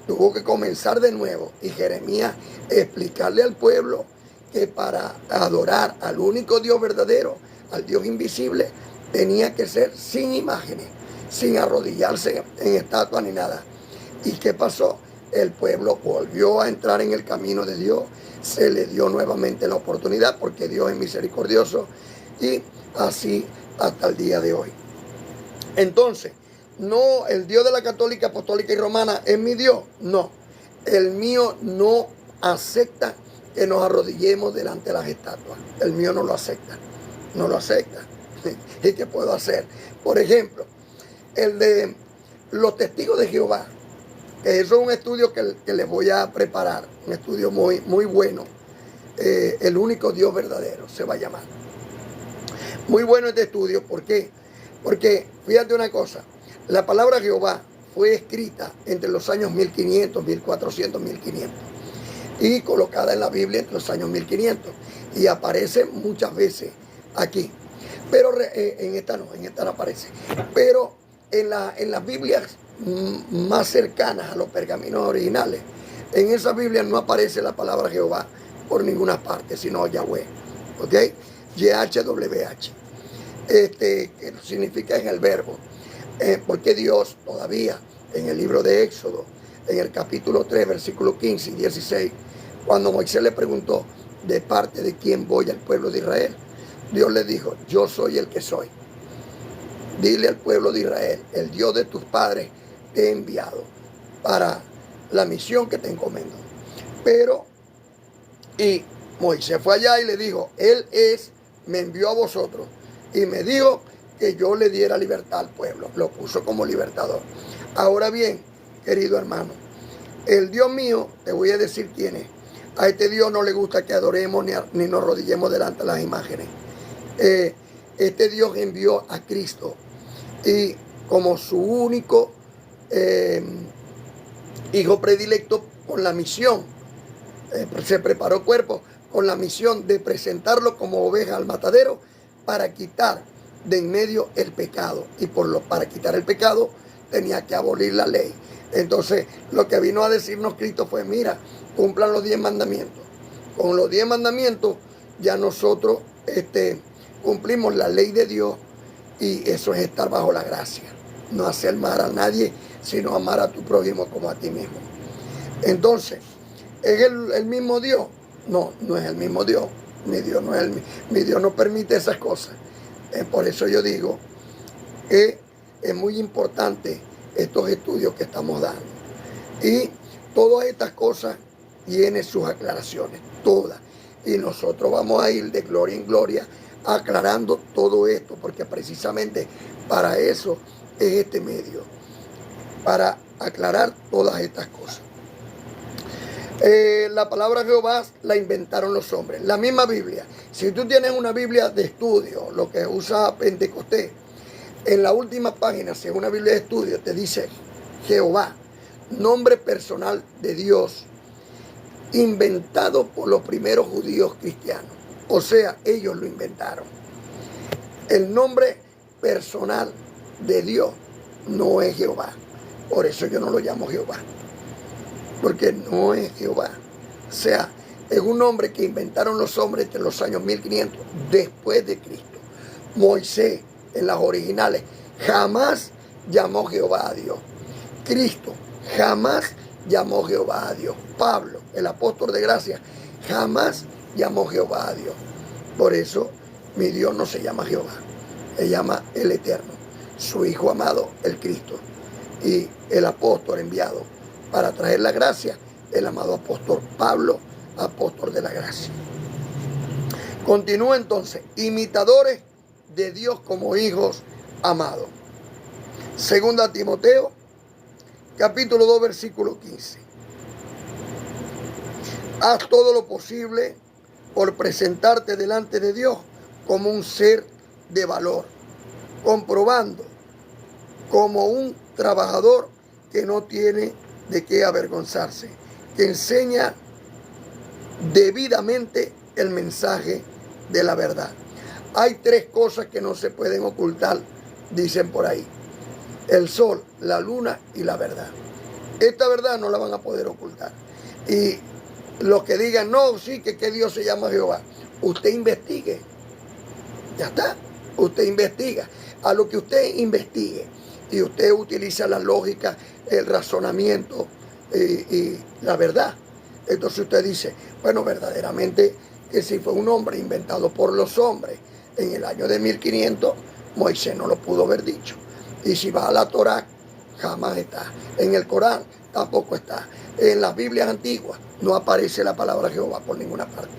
Tuvo que comenzar de nuevo y Jeremías explicarle al pueblo que para adorar al único Dios verdadero, al Dios invisible, tenía que ser sin imágenes, sin arrodillarse en estatua ni nada. ¿Y qué pasó? El pueblo volvió a entrar en el camino de Dios, se le dio nuevamente la oportunidad porque Dios es misericordioso y así hasta el día de hoy. Entonces, no, el Dios de la católica, apostólica y romana es mi Dios, no. El mío no acepta que nos arrodillemos delante de las estatuas. El mío no lo acepta, no lo acepta. ¿Y qué puedo hacer? Por ejemplo, el de los testigos de Jehová, que eso es un estudio que les voy a preparar, un estudio muy, muy bueno. El único Dios verdadero se va a llamar. Muy bueno este estudio, ¿por qué? Porque fíjate una cosa, la palabra Jehová fue escrita entre los años 1500, 1400, 1500 y colocada en la Biblia entre los años 1500 y aparece muchas veces aquí, pero en esta no aparece, pero en las Biblias más cercanas a los pergaminos originales, en esa Biblia no aparece la palabra Jehová por ninguna parte, sino Yahweh, ¿ok? YHWH, que significa en el verbo, porque Dios todavía en el libro de Éxodo, en el capítulo 3, versículos 15 y 16, cuando Moisés le preguntó de parte de quién voy al pueblo de Israel, Dios le dijo, yo soy el que soy. Dile al pueblo de Israel, el Dios de tus padres te he enviado para la misión que te encomiendo. Y Moisés fue allá y le dijo, me envió a vosotros y me dijo que yo le diera libertad al pueblo. Lo puso como libertador. Ahora bien, querido hermano, el Dios mío, te voy a decir quién es. A este Dios no le gusta que adoremos ni nos arrodillemos delante de las imágenes. Este Dios envió a Cristo y como su único hijo predilecto con la misión, se preparó cuerpo con la misión de presentarlo como oveja al matadero para quitar de en medio el pecado. Y para quitar el pecado tenía que abolir la ley. Entonces lo que vino a decirnos Cristo fue, mira, cumplan los 10 mandamientos. Con los 10 mandamientos ya nosotros cumplimos la ley de Dios y eso es estar bajo la gracia. No hacer mal a nadie, sino amar a tu prójimo como a ti mismo. Entonces, ¿es el mismo Dios? No, no es el mismo Dios. Mi Dios no permite esas cosas. Por eso yo digo que es muy importante estos estudios que estamos dando. Y Todas estas cosas tienen sus aclaraciones, todas. Y nosotros vamos a ir de gloria en gloria aclarando todo esto, porque precisamente para eso es este medio, para aclarar todas estas cosas. La palabra Jehová la inventaron los hombres. La misma Biblia. Si tú tienes una Biblia de estudio, lo que usa Pentecostés, en la última página, si es una Biblia de estudio, te dice Jehová, nombre personal de Dios, inventado por los primeros judíos cristianos. O sea, ellos lo inventaron. El nombre personal de Dios no es Jehová. Por eso yo no lo llamo Jehová. Porque no es Jehová. O sea, es un nombre que inventaron los hombres entre los años 1500 después de Cristo. Moisés, en las originales, jamás llamó Jehová a Dios. Cristo jamás llamó Jehová a Dios. Pablo, el apóstol de gracia, jamás llamó Jehová a Dios. Por eso mi Dios no se llama Jehová, se llama el Eterno, su Hijo amado, el Cristo, y el apóstol enviado para traer la gracia, el amado apóstol Pablo, apóstol de la gracia. Continúa entonces, imitadores de Dios como hijos amados. Segunda Timoteo, capítulo 2, versículo 15. Haz todo lo posible por presentarte delante de Dios como un ser de valor, comprobando como un trabajador que no tiene de qué avergonzarse, que enseña debidamente el mensaje de la verdad. Hay tres cosas que no se pueden ocultar, dicen por ahí: el sol, la luna y la verdad. Esta verdad no la van a poder ocultar. Y los que digan, no, sí, que Dios se llama Jehová, usted investigue. Ya está, usted investiga. A lo que usted investigue y usted utiliza la lógica, el razonamiento y la verdad, entonces usted dice, bueno, verdaderamente que si fue un hombre inventado por los hombres en el año de 1500, Moisés no lo pudo haber dicho. Y si va a la Torá, jamás está. En el Corán tampoco está. En las Biblias antiguas no aparece la palabra Jehová por ninguna parte.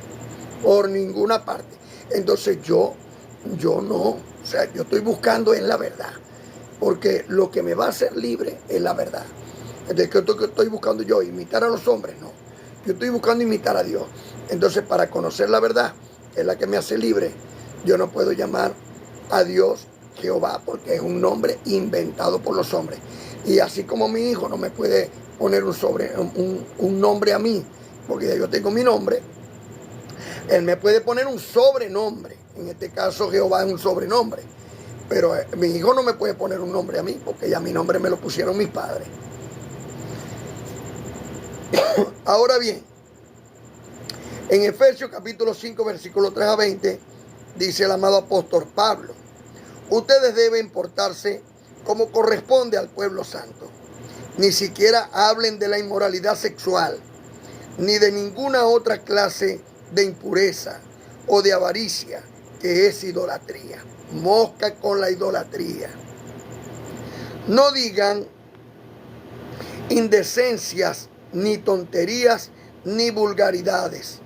Por ninguna parte. Entonces yo no, o sea, yo estoy buscando en la verdad. Porque lo que me va a hacer libre es la verdad. Entonces, ¿qué estoy buscando yo? ¿Imitar a los hombres? No. Yo estoy buscando imitar a Dios. Entonces, para conocer la verdad, que es la que me hace libre, yo no puedo llamar a Dios Jehová, porque es un nombre inventado por los hombres. Y así como mi hijo no me puede poner un nombre a mí, porque ya yo tengo mi nombre, él me puede poner un sobrenombre. En este caso Jehová es un sobrenombre, pero mi hijo no me puede poner un nombre a mí, porque ya mi nombre me lo pusieron mis padres. Ahora bien, en Efesios capítulo 5 versículo 3 a 20 dice el amado apóstol Pablo: ustedes deben portarse como corresponde al pueblo santo. Ni siquiera hablen de la inmoralidad sexual, ni de ninguna otra clase de impureza o de avaricia, que es idolatría. Mosca con la idolatría. No digan indecencias, ni tonterías, ni vulgaridades,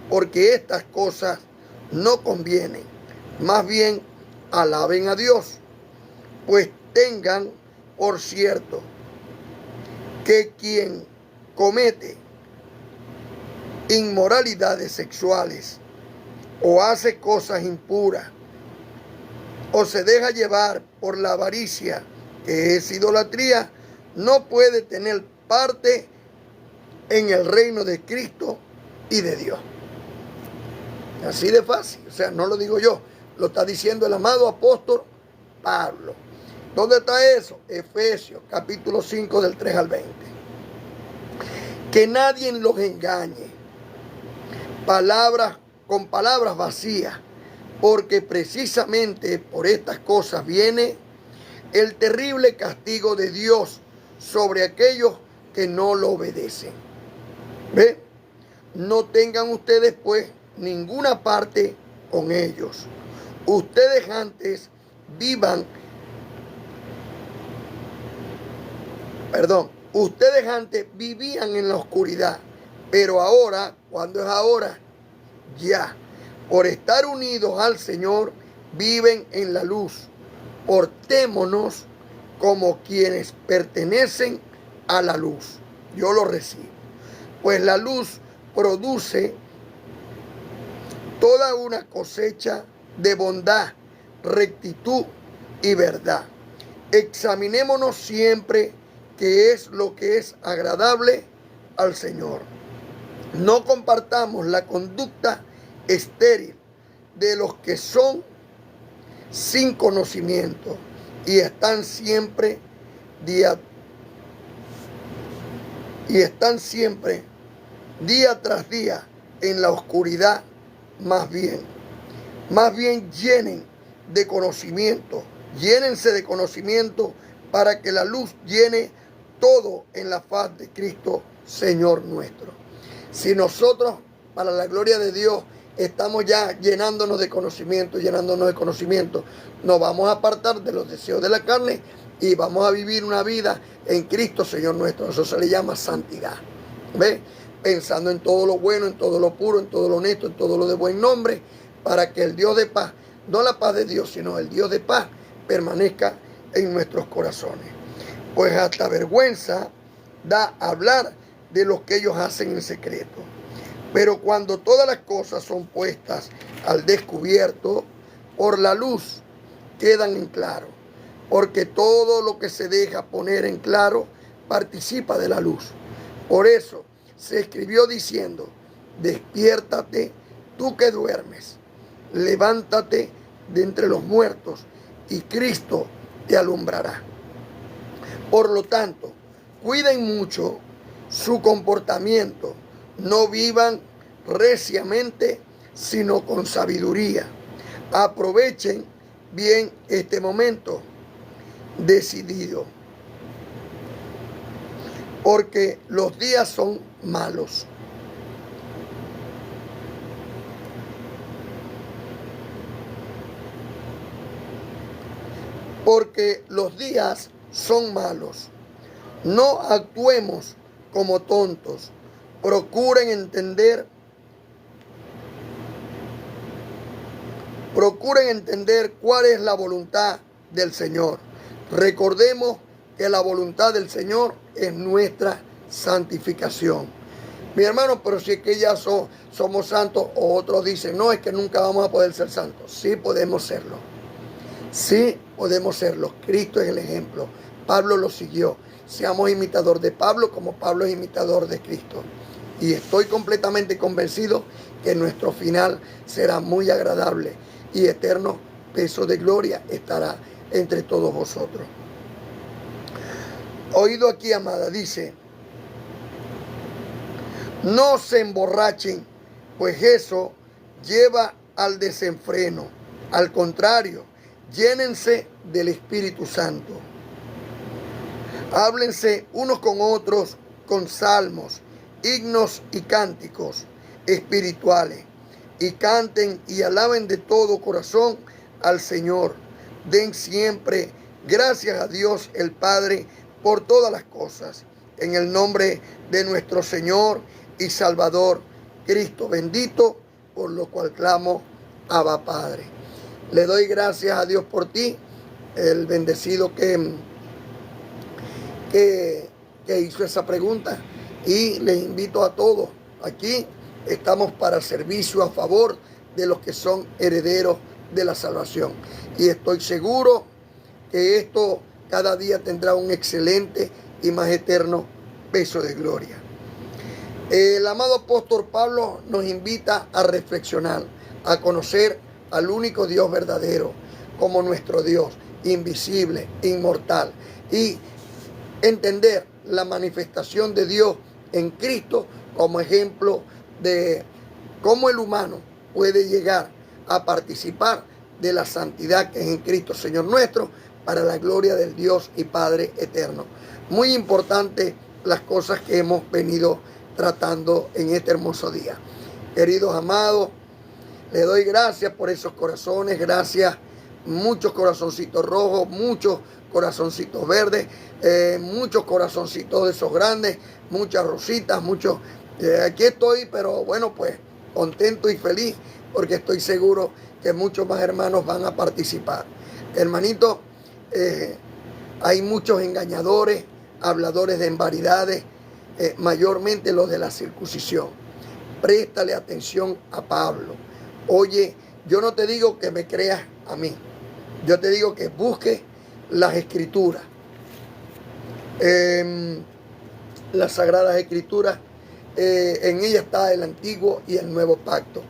porque estas cosas no convienen. Más bien, alaben a Dios, pues tengan por cierto que quien comete inmoralidades sexuales o hace cosas impuras o se deja llevar por la avaricia, que es idolatría, no puede tener parte en el reino de Cristo y de Dios. Así de fácil. O sea, no lo digo yo, lo está diciendo el amado apóstol Pablo. ¿Dónde está eso? Efesios capítulo 5 del 3 al 20. Que nadie los engañe con palabras vacías, porque precisamente por estas cosas viene el terrible castigo de Dios sobre aquellos que no lo obedecen. ¿Ve? No tengan ustedes pues ninguna parte con ellos. Ustedes antes Ustedes antes vivían en la oscuridad, pero ahora, ¿cuándo es ahora? Ya. Por estar unidos al Señor, viven en la luz. Portémonos como quienes pertenecen a la luz. Yo lo recibo. Pues la luz produce toda una cosecha de bondad, rectitud y verdad. Examinémonos siempre qué es lo que es agradable al Señor. No compartamos la conducta estéril de los que son sin conocimiento y están siempre día tras día en la oscuridad. Más bien llénense de conocimiento para que la luz llene todo en la faz de Cristo, Señor nuestro. Si nosotros, para la gloria de Dios, estamos ya llenándonos de conocimiento, nos vamos a apartar de los deseos de la carne y vamos a vivir una vida en Cristo, Señor nuestro. Eso se le llama santidad. ¿Ve? Pensando en todo lo bueno, en todo lo puro, en todo lo honesto, en todo lo de buen nombre, para que el Dios de paz, no la paz de Dios, sino el Dios de paz, permanezca en nuestros corazones. Pues hasta vergüenza da hablar de lo que ellos hacen en secreto. Pero cuando todas las cosas son puestas al descubierto, por la luz quedan en claro. Porque todo lo que se deja poner en claro participa de la luz. Por eso se escribió diciendo: despiértate tú que duermes, levántate de entre los muertos y Cristo te alumbrará. Por lo tanto, cuiden mucho su comportamiento, no vivan reciamente, sino con sabiduría. Aprovechen bien este momento decidido, porque los días son malos. Porque los días son malos. No actuemos como tontos. Procuren entender cuál es la voluntad del Señor. Recordemos que la voluntad del Señor es nuestra santificación. Mi hermano, pero si es que ya somos santos, o otros dicen, no, es que nunca vamos a poder ser santos. Sí podemos serlo. Sí podemos serlo. Cristo es el ejemplo. Pablo lo siguió. Seamos imitador de Pablo como Pablo es imitador de Cristo. Y estoy completamente convencido que nuestro final será muy agradable y eterno peso de gloria estará entre todos vosotros. Oído aquí, amada, dice: no se emborrachen, pues eso lleva al desenfreno. Al contrario, llénense del Espíritu Santo. Háblense unos con otros con salmos, himnos y cánticos espirituales, y canten y alaben de todo corazón al Señor. Den siempre gracias a Dios el Padre por todas las cosas, en el nombre de nuestro Señor y Salvador Cristo bendito, por lo cual clamo, Abba Padre. Le doy gracias a Dios por ti, el bendecido que hizo esa pregunta, y les invito a todos. Aquí estamos para servicio a favor de los que son herederos de la salvación, y estoy seguro que esto cada día tendrá un excelente y más eterno peso de gloria. El amado apóstol Pablo nos invita a reflexionar, a conocer al único Dios verdadero como nuestro Dios, invisible, inmortal, y entender la manifestación de Dios en Cristo como ejemplo de cómo el humano puede llegar a participar de la santidad que es en Cristo, Señor nuestro, para la gloria del Dios y Padre eterno. Muy importante las cosas que hemos venido tratando en este hermoso día. Queridos amados, le doy gracias por esos corazones, gracias, muchos corazoncitos rojos, muchos corazoncitos verdes, muchos corazoncitos de esos grandes, muchas rositas, muchos. Aquí estoy, pero bueno, pues contento y feliz porque estoy seguro que muchos más hermanos van a participar. Hermanito, hay muchos engañadores, habladores de vanidades, mayormente los de la circuncisión. Préstale atención a Pablo. Oye, yo no te digo que me creas a mí. Yo te digo que busques las escrituras. Las sagradas escrituras, en ellas está el antiguo y el nuevo pacto.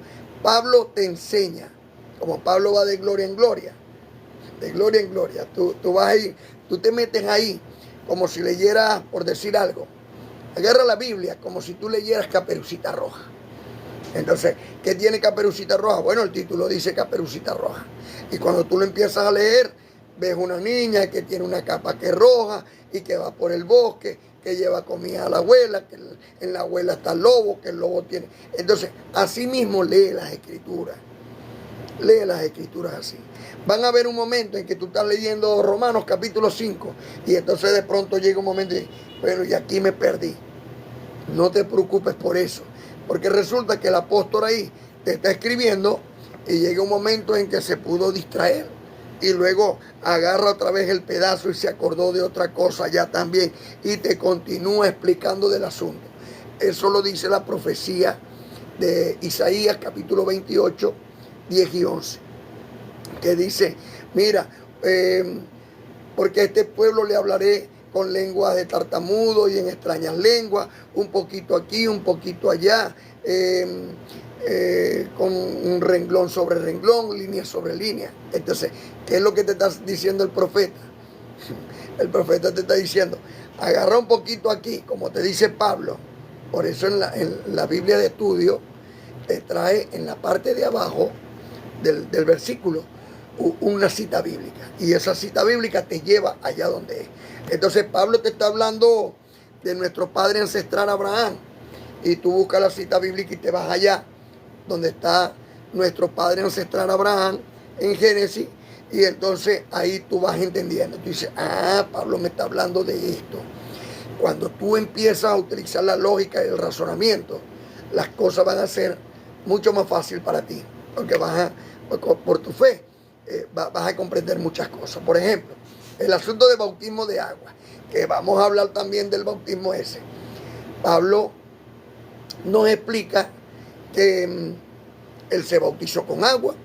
Pablo te enseña, como Pablo va de gloria en gloria, de gloria en gloria. Tú vas ahí, tú te metes ahí como si leyeras, por decir algo, agarra la Biblia como si tú leyeras Caperucita Roja. Entonces, ¿qué tiene Caperucita Roja? Bueno, el título dice Caperucita Roja. Y cuando tú lo empiezas a leer, ves una niña que tiene una capa que es roja y que va por el bosque, que lleva comida a la abuela, que en la abuela está el lobo, que el lobo tiene. Entonces, así mismo lee las escrituras. Lee las escrituras así. Van a haber un momento en que tú estás leyendo Romanos capítulo 5 y entonces de pronto llega un momento y bueno, y aquí me perdí. No te preocupes por eso, porque resulta que el apóstol ahí te está escribiendo y llega un momento en que se pudo distraer y luego agarra otra vez el pedazo y se acordó de otra cosa ya también y te continúa explicando del asunto. Eso lo dice la profecía de Isaías capítulo 28, 10 y 11, que dice, mira, porque a este pueblo le hablaré con lenguas de tartamudo y en extrañas lenguas, un poquito aquí, un poquito allá, con un renglón sobre renglón, línea sobre línea. Entonces, ¿qué es lo que te está diciendo el profeta? El profeta te está diciendo, agarra un poquito aquí, como te dice Pablo. Por eso en la Biblia de estudio te trae en la parte de abajo del versículo una cita bíblica. Y esa cita bíblica te lleva allá donde es. Entonces Pablo te está hablando de nuestro padre ancestral Abraham. Y tú buscas la cita bíblica y te vas allá donde está nuestro padre ancestral Abraham en Génesis. Y entonces ahí tú vas entendiendo. Tú dices, Pablo me está hablando de esto. Cuando tú empiezas a utilizar la lógica y el razonamiento, las cosas van a ser mucho más fácil para ti. Porque por tu fe, vas a comprender muchas cosas. Por ejemplo, el asunto de bautismo de agua, que vamos a hablar también del bautismo ese. Pablo nos explica que él se bautizó con agua.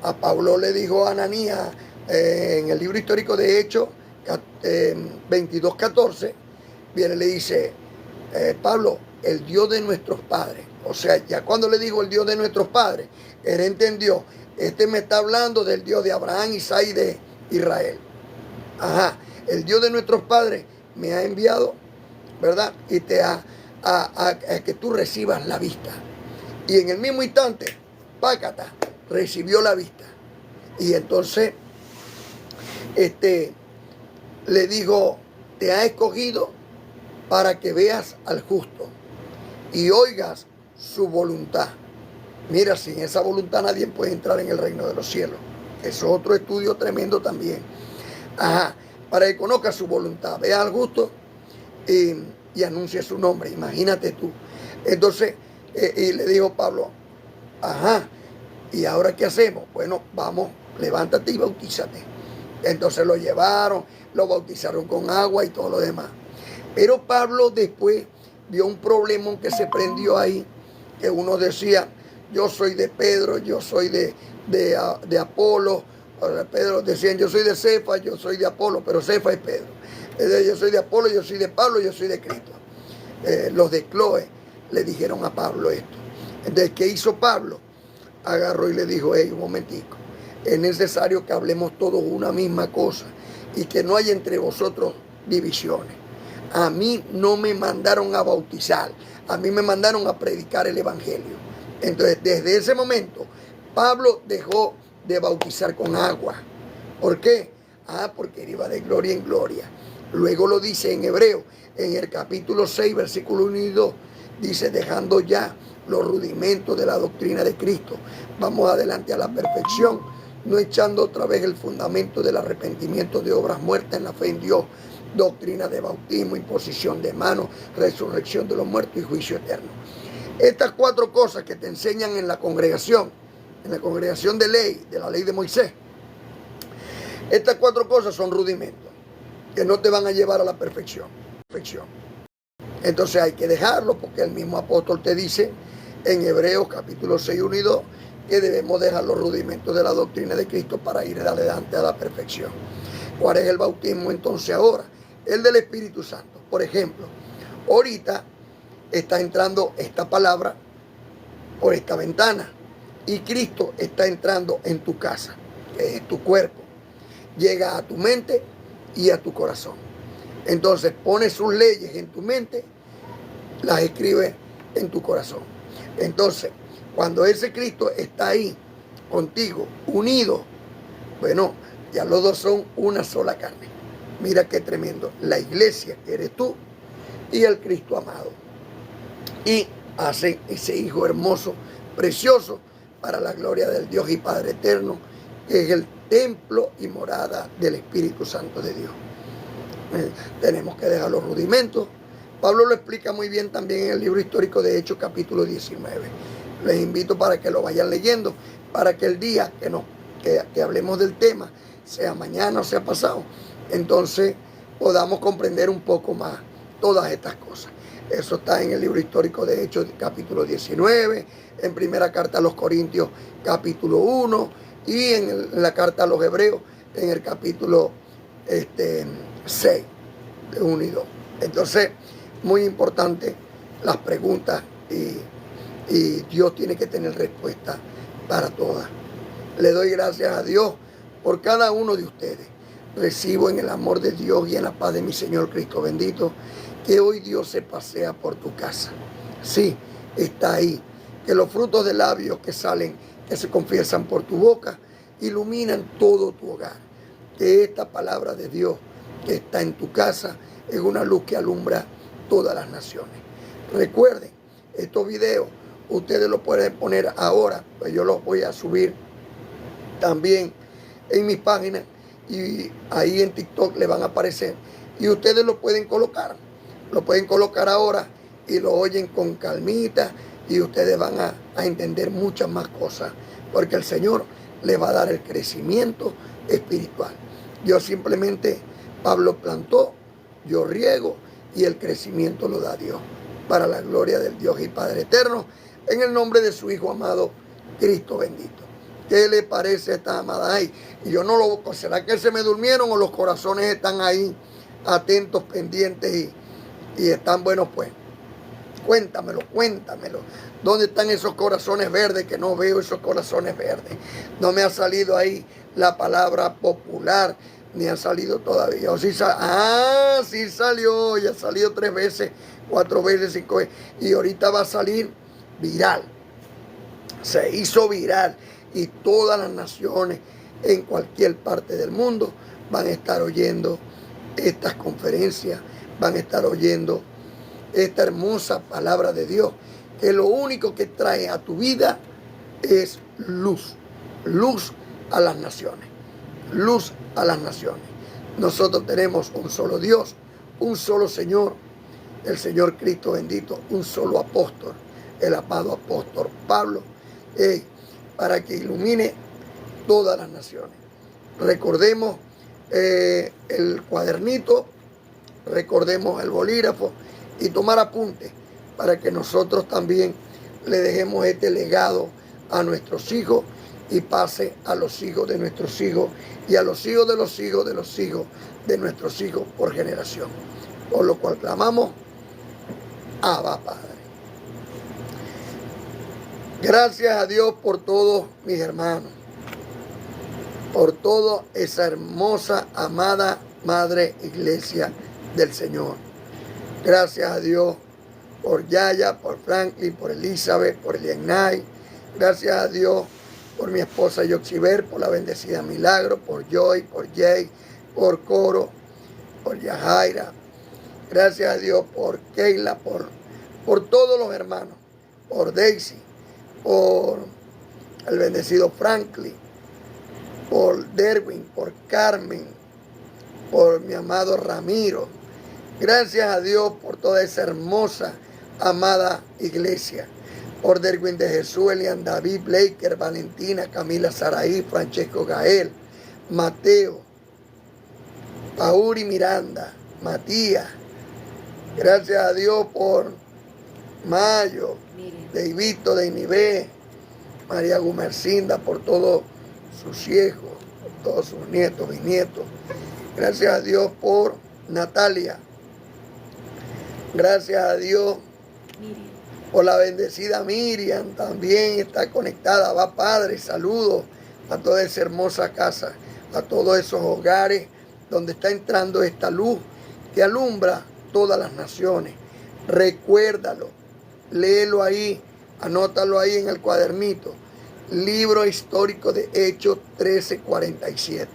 A Pablo le dijo a Ananías en el libro histórico de Hechos 22:14, viene y le dice, Pablo, el Dios de nuestros padres. O sea, ya cuando le dijo el Dios de nuestros padres, él entendió, este me está hablando del Dios de Abraham, Isaac y de Israel. El Dios de nuestros padres me ha enviado, ¿verdad? Y te a que tú recibas la vista. Y en el mismo instante, pácata, recibió la vista. Y entonces, le dijo, te ha escogido para que veas al justo y oigas su voluntad. Mira, sin esa voluntad nadie puede entrar en el reino de los cielos. Eso es otro estudio tremendo también. Para que conozca su voluntad, vea al justo y anuncie su nombre. Imagínate tú. Entonces, y le dijo Pablo, ¿y ahora qué hacemos? Bueno, vamos, levántate y bautízate. Entonces lo llevaron, lo bautizaron con agua y todo lo demás. Pero Pablo después vio un problema que se prendió ahí, que uno decía, yo soy de Pedro, yo soy de Apolo. Pedro decían, yo soy de Cefa, yo soy de Apolo, pero Cefa es Pedro. Yo soy de Apolo, yo soy de Pablo, yo soy de Cristo. Los de Cloé le dijeron a Pablo esto. Entonces, ¿qué hizo Pablo? Agarró y le dijo, un momentico, es necesario que hablemos todos una misma cosa y que no haya entre vosotros divisiones. A mí no me mandaron a bautizar, a mí me mandaron a predicar el evangelio. Entonces, desde ese momento, Pablo dejó de bautizar con agua. ¿Por qué? Porque él iba de gloria en gloria. Luego lo dice en Hebreo, en el capítulo 6, versículo 1 y 2, dice, dejando ya los rudimentos de la doctrina de Cristo, vamos adelante a la perfección, no echando otra vez el fundamento del arrepentimiento de obras muertas en la fe en Dios, doctrina de bautismo, imposición de manos, resurrección de los muertos y juicio eterno. Estas 4 cosas que te enseñan en la congregación de ley, de la ley de Moisés, estas 4 cosas son rudimentos que no te van a llevar a la perfección. Entonces hay que dejarlo, porque el mismo apóstol te dice en Hebreos capítulo 6, 1 y 2, que debemos dejar los rudimentos de la doctrina de Cristo para ir adelante a la perfección. ¿Cuál es el bautismo entonces ahora? El del Espíritu Santo. Por ejemplo, ahorita está entrando esta palabra por esta ventana y Cristo está entrando en tu casa, que es tu cuerpo. Llega a tu mente y a tu corazón. Entonces pone sus leyes en tu mente, las escribe en tu corazón. Entonces, cuando ese Cristo está ahí contigo, unido, bueno, ya los dos son una sola carne. Mira qué tremendo. La iglesia que eres tú y el Cristo amado. Y hacen ese hijo hermoso, precioso, para la gloria del Dios y Padre eterno, que es el templo y morada del Espíritu Santo de Dios. Tenemos que dejar los rudimentos. Pablo lo explica muy bien también en el libro histórico de Hechos capítulo 19. Les invito para que lo vayan leyendo, para que el día que hablemos del tema, sea mañana o sea pasado, entonces podamos comprender un poco más todas estas cosas. Eso está en el libro histórico de Hechos capítulo 19, en primera carta a los Corintios capítulo 1 y en la carta a los Hebreos en el capítulo 6, de 1 y 2. Entonces, muy importante las preguntas y Dios tiene que tener respuesta para todas. Le doy gracias a Dios por cada uno de ustedes. Recibo en el amor de Dios y en la paz de mi Señor Cristo bendito, que hoy Dios se pasea por tu casa. Sí, está ahí. Que los frutos de labios que salen, que se confiesan por tu boca, iluminan todo tu hogar. Que esta palabra de Dios que está en tu casa es una luz que alumbra todas las naciones. Recuerden, estos videos ustedes los pueden poner ahora, pues yo los voy a subir también en mis páginas y ahí en TikTok le van a aparecer y ustedes lo pueden colocar ahora y lo oyen con calmita y ustedes van a entender muchas más cosas, porque el Señor les va a dar el crecimiento espiritual. Yo simplemente, Pablo plantó, yo riego y el crecimiento lo da Dios, para la gloria del Dios y Padre eterno, en el nombre de su Hijo amado, Cristo bendito. ¿Qué le parece a esta amada ahí? Y yo no lo... ¿Será que se me durmieron o los corazones están ahí atentos, pendientes y están buenos? Pues cuéntamelo. ¿Dónde están esos corazones verdes? Que no veo esos corazones verdes. No me ha salido ahí la palabra popular, ni ha salido todavía. O sí, sí salió, ya ha salido 3 veces, 4 veces, 5 veces. Y ahorita va a salir viral. Se hizo viral. Y todas las naciones en cualquier parte del mundo van a estar oyendo estas conferencias, van a estar oyendo esta hermosa palabra de Dios, que lo único que trae a tu vida es luz, luz a las naciones, luz a las naciones. Nosotros tenemos un solo Dios, un solo Señor, el Señor Cristo bendito, un solo apóstol, el amado apóstol Pablo, para que ilumine todas las naciones. Recordemos el cuadernito, recordemos el bolígrafo y tomar apuntes para que nosotros también le dejemos este legado a nuestros hijos y pase a los hijos de nuestros hijos y a los hijos de los hijos de los hijos de nuestros hijos por generación. Por lo cual clamamos, Abba Padre. Gracias a Dios por todos mis hermanos, por toda esa hermosa, amada Madre Iglesia del Señor. Gracias a Dios por Yaya, por Franklin, por Elizabeth, por Elienay. Gracias a Dios por mi esposa Yoxiber, por la bendecida Milagro, por Joy, por Jay, por Coro, por Yajaira. Gracias a Dios por Keila, por todos los hermanos, por Daisy, por el bendecido Franklin, por Derwin, por Carmen, por mi amado Ramiro. Gracias a Dios por toda esa hermosa, amada iglesia. Por Derwin de Jesús, Elian David, Blaker, Valentina, Camila Saraí, Francesco Gael, Mateo, Pauri Miranda, Matías. Gracias a Dios por Mayo, Davidito de Inivé, María Gumercinda, por todos sus hijos, por todos sus nietos, bisnietos. Gracias a Dios por Natalia. Gracias a Dios por la bendecida Miriam, también está conectada. Va, Padre, saludos a toda esa hermosa casa, a todos esos hogares donde está entrando esta luz que alumbra todas las naciones. Recuérdalo, léelo ahí, anótalo ahí en el cuadernito. Libro histórico de Hechos 13:47.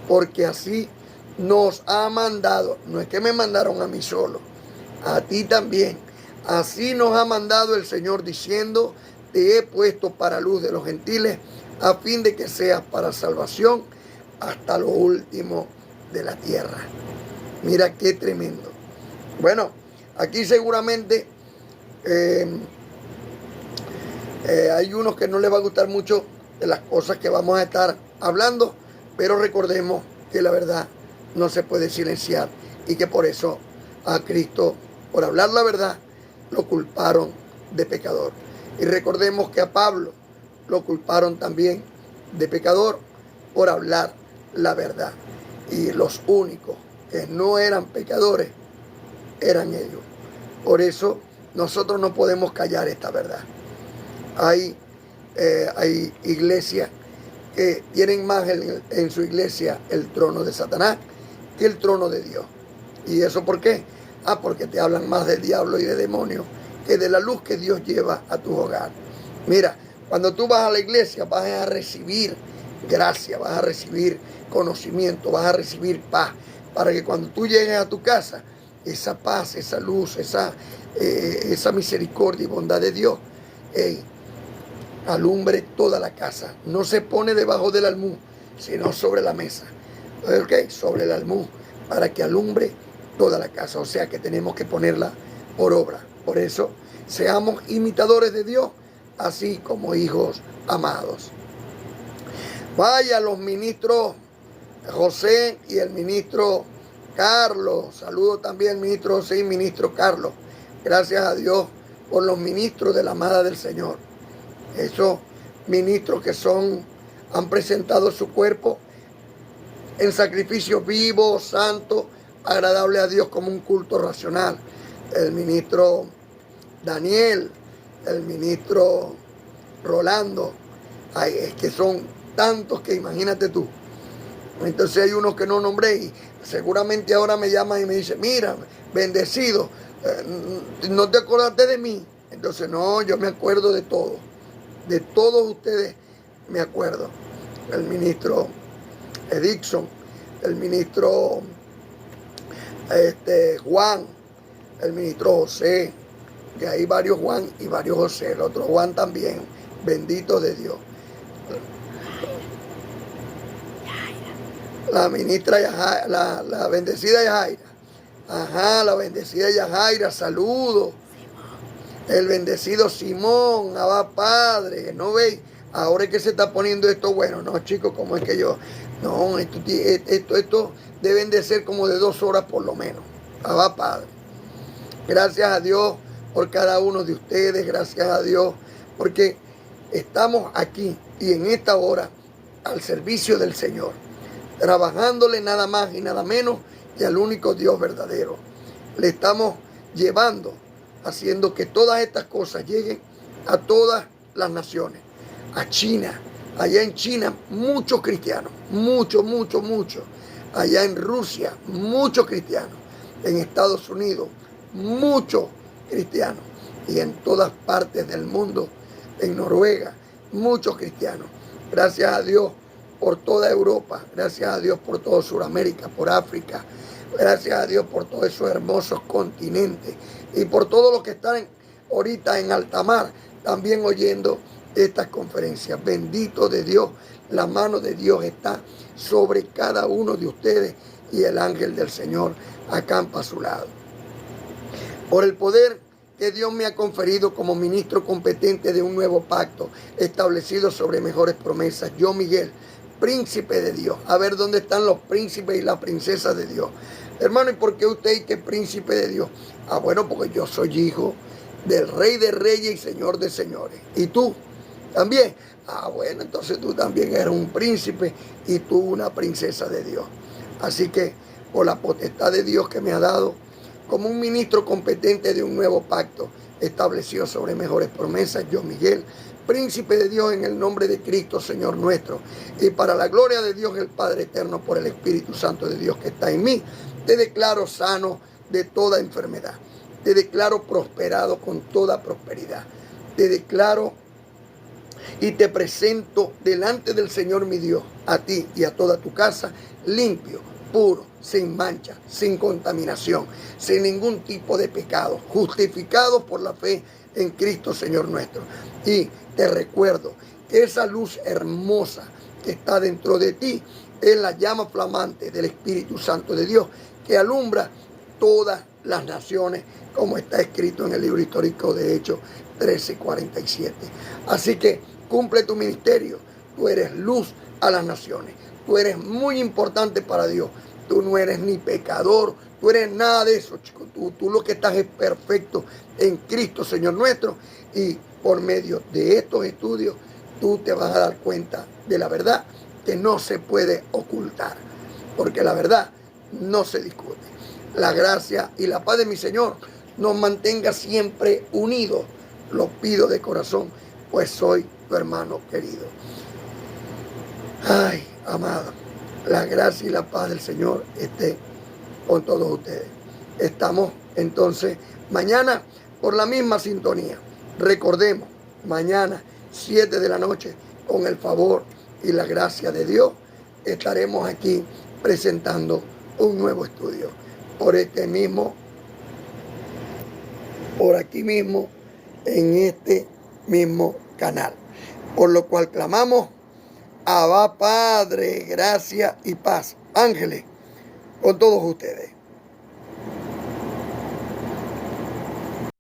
Porque así nos ha mandado, no es que me mandaron a mí solo, a ti también. Así nos ha mandado el Señor diciendo: te he puesto para luz de los gentiles, a fin de que seas para salvación hasta lo último de la tierra. Mira qué tremendo. Bueno, aquí seguramente hay unos que no les va a gustar mucho de las cosas que vamos a estar hablando, pero recordemos que la verdad no se puede silenciar y que por eso a Cristo, por hablar la verdad, lo culparon de pecador. Y recordemos que a Pablo lo culparon también de pecador por hablar la verdad. Y los únicos que no eran pecadores eran ellos. Por eso nosotros no podemos callar esta verdad. Hay iglesias que tienen más en su iglesia el trono de Satanás que el trono de Dios. ¿Y eso por qué? Porque te hablan más del diablo y de demonios que de la luz que Dios lleva a tu hogar. Mira, cuando tú vas a la iglesia vas a recibir gracia, vas a recibir conocimiento, vas a recibir paz, para que cuando tú llegues a tu casa, esa paz, esa luz, esa misericordia y bondad de Dios alumbre toda la casa. No se pone debajo del almud, sino sobre la mesa. ¿Ok? Sobre el almud, para que alumbre toda la casa. O sea que tenemos que ponerla por obra. Por eso, seamos imitadores de Dios, así como hijos amados. Vaya, los ministros José y el ministro Carlos. Saludo también al ministro José y ministro Carlos. Gracias a Dios por los ministros de la amada del Señor. Esos ministros que han presentado su cuerpo en sacrificio vivo, santo, agradable a Dios, como un culto racional. El ministro Daniel, el ministro Rolando. Ay, es que son tantos que imagínate tú. Entonces hay unos que no nombré y seguramente ahora me llaman y me dicen: mira, bendecido, ¿no te acordaste de mí? Entonces no, yo me acuerdo de todo. De todos ustedes me acuerdo. El ministro Edixon, el ministro Juan, el ministro José, que hay varios Juan y varios José, el otro Juan también, bendito de Dios. La ministra Yajaira, la bendecida Yajaira. Ajá, la bendecida Yajaira, saludos. El bendecido Simón, Abba Padre, ¿no veis? Ahora es que se está poniendo esto bueno. No, chicos, ¿cómo es que yo? No, esto deben de ser como de 2 horas por lo menos. Abba Padre. Gracias a Dios por cada uno de ustedes. Gracias a Dios porque estamos aquí y en esta hora al servicio del Señor, trabajándole nada más y nada menos que al único Dios verdadero. Le estamos llevando, haciendo que todas estas cosas lleguen a todas las naciones. A China, allá en China, muchos cristianos, muchos. Allá en Rusia, muchos cristianos. En Estados Unidos, muchos cristianos. Y en todas partes del mundo, en Noruega, muchos cristianos. Gracias a Dios por toda Europa, gracias a Dios por toda Sudamérica, por África, gracias a Dios por todos esos hermosos continentes y por todos los que están ahorita en alta mar, también oyendo estas conferencias. Bendito de Dios, la mano de Dios está sobre cada uno de ustedes y el ángel del Señor acampa a su lado. Por el poder que Dios me ha conferido como ministro competente de un nuevo pacto establecido sobre mejores promesas, yo, Miguel, príncipe de Dios. A ver dónde están los príncipes y las princesas de Dios. Hermano, ¿y por qué usted y qué príncipe de Dios? Ah, bueno, porque yo soy hijo del Rey de Reyes y Señor de Señores. ¿Y tú también? Ah, bueno, entonces tú también eres un príncipe y tú una princesa de Dios. Así que por la potestad de Dios que me ha dado, como un ministro competente de un nuevo pacto establecido sobre mejores promesas, yo, Miguel, príncipe de Dios en el nombre de Cristo, Señor nuestro, y para la gloria de Dios el Padre eterno, por el Espíritu Santo de Dios que está en mí, te declaro sano de toda enfermedad, te declaro prosperado con toda prosperidad, te declaro y te presento delante del Señor mi Dios, a ti y a toda tu casa, limpio, puro, sin mancha, sin contaminación, sin ningún tipo de pecado, justificados por la fe en Cristo Señor nuestro. Y te recuerdo que esa luz hermosa que está dentro de ti es la llama flamante del Espíritu Santo de Dios que alumbra todas las naciones, como está escrito en el libro histórico de Hechos 13:47. Así que cumple tu ministerio. Tú eres luz a las naciones. Tú eres muy importante para Dios. Tú no eres ni pecador, tú eres nada de eso, chico. Tú lo que estás es perfecto en Cristo, Señor nuestro. Y por medio de estos estudios, tú te vas a dar cuenta de la verdad que no se puede ocultar. Porque la verdad no se discute. La gracia y la paz de mi Señor nos mantenga siempre unidos. Lo pido de corazón, pues soy tu hermano querido. Ay, amado. La gracia y la paz del Señor esté con todos ustedes. Estamos entonces mañana por la misma sintonía. Recordemos, mañana 7 de la noche, con el favor y la gracia de Dios, estaremos aquí presentando un nuevo estudio. Por aquí mismo, en este mismo canal. Por lo cual clamamos: Abba Padre, gracia y paz. Ángeles, con todos ustedes.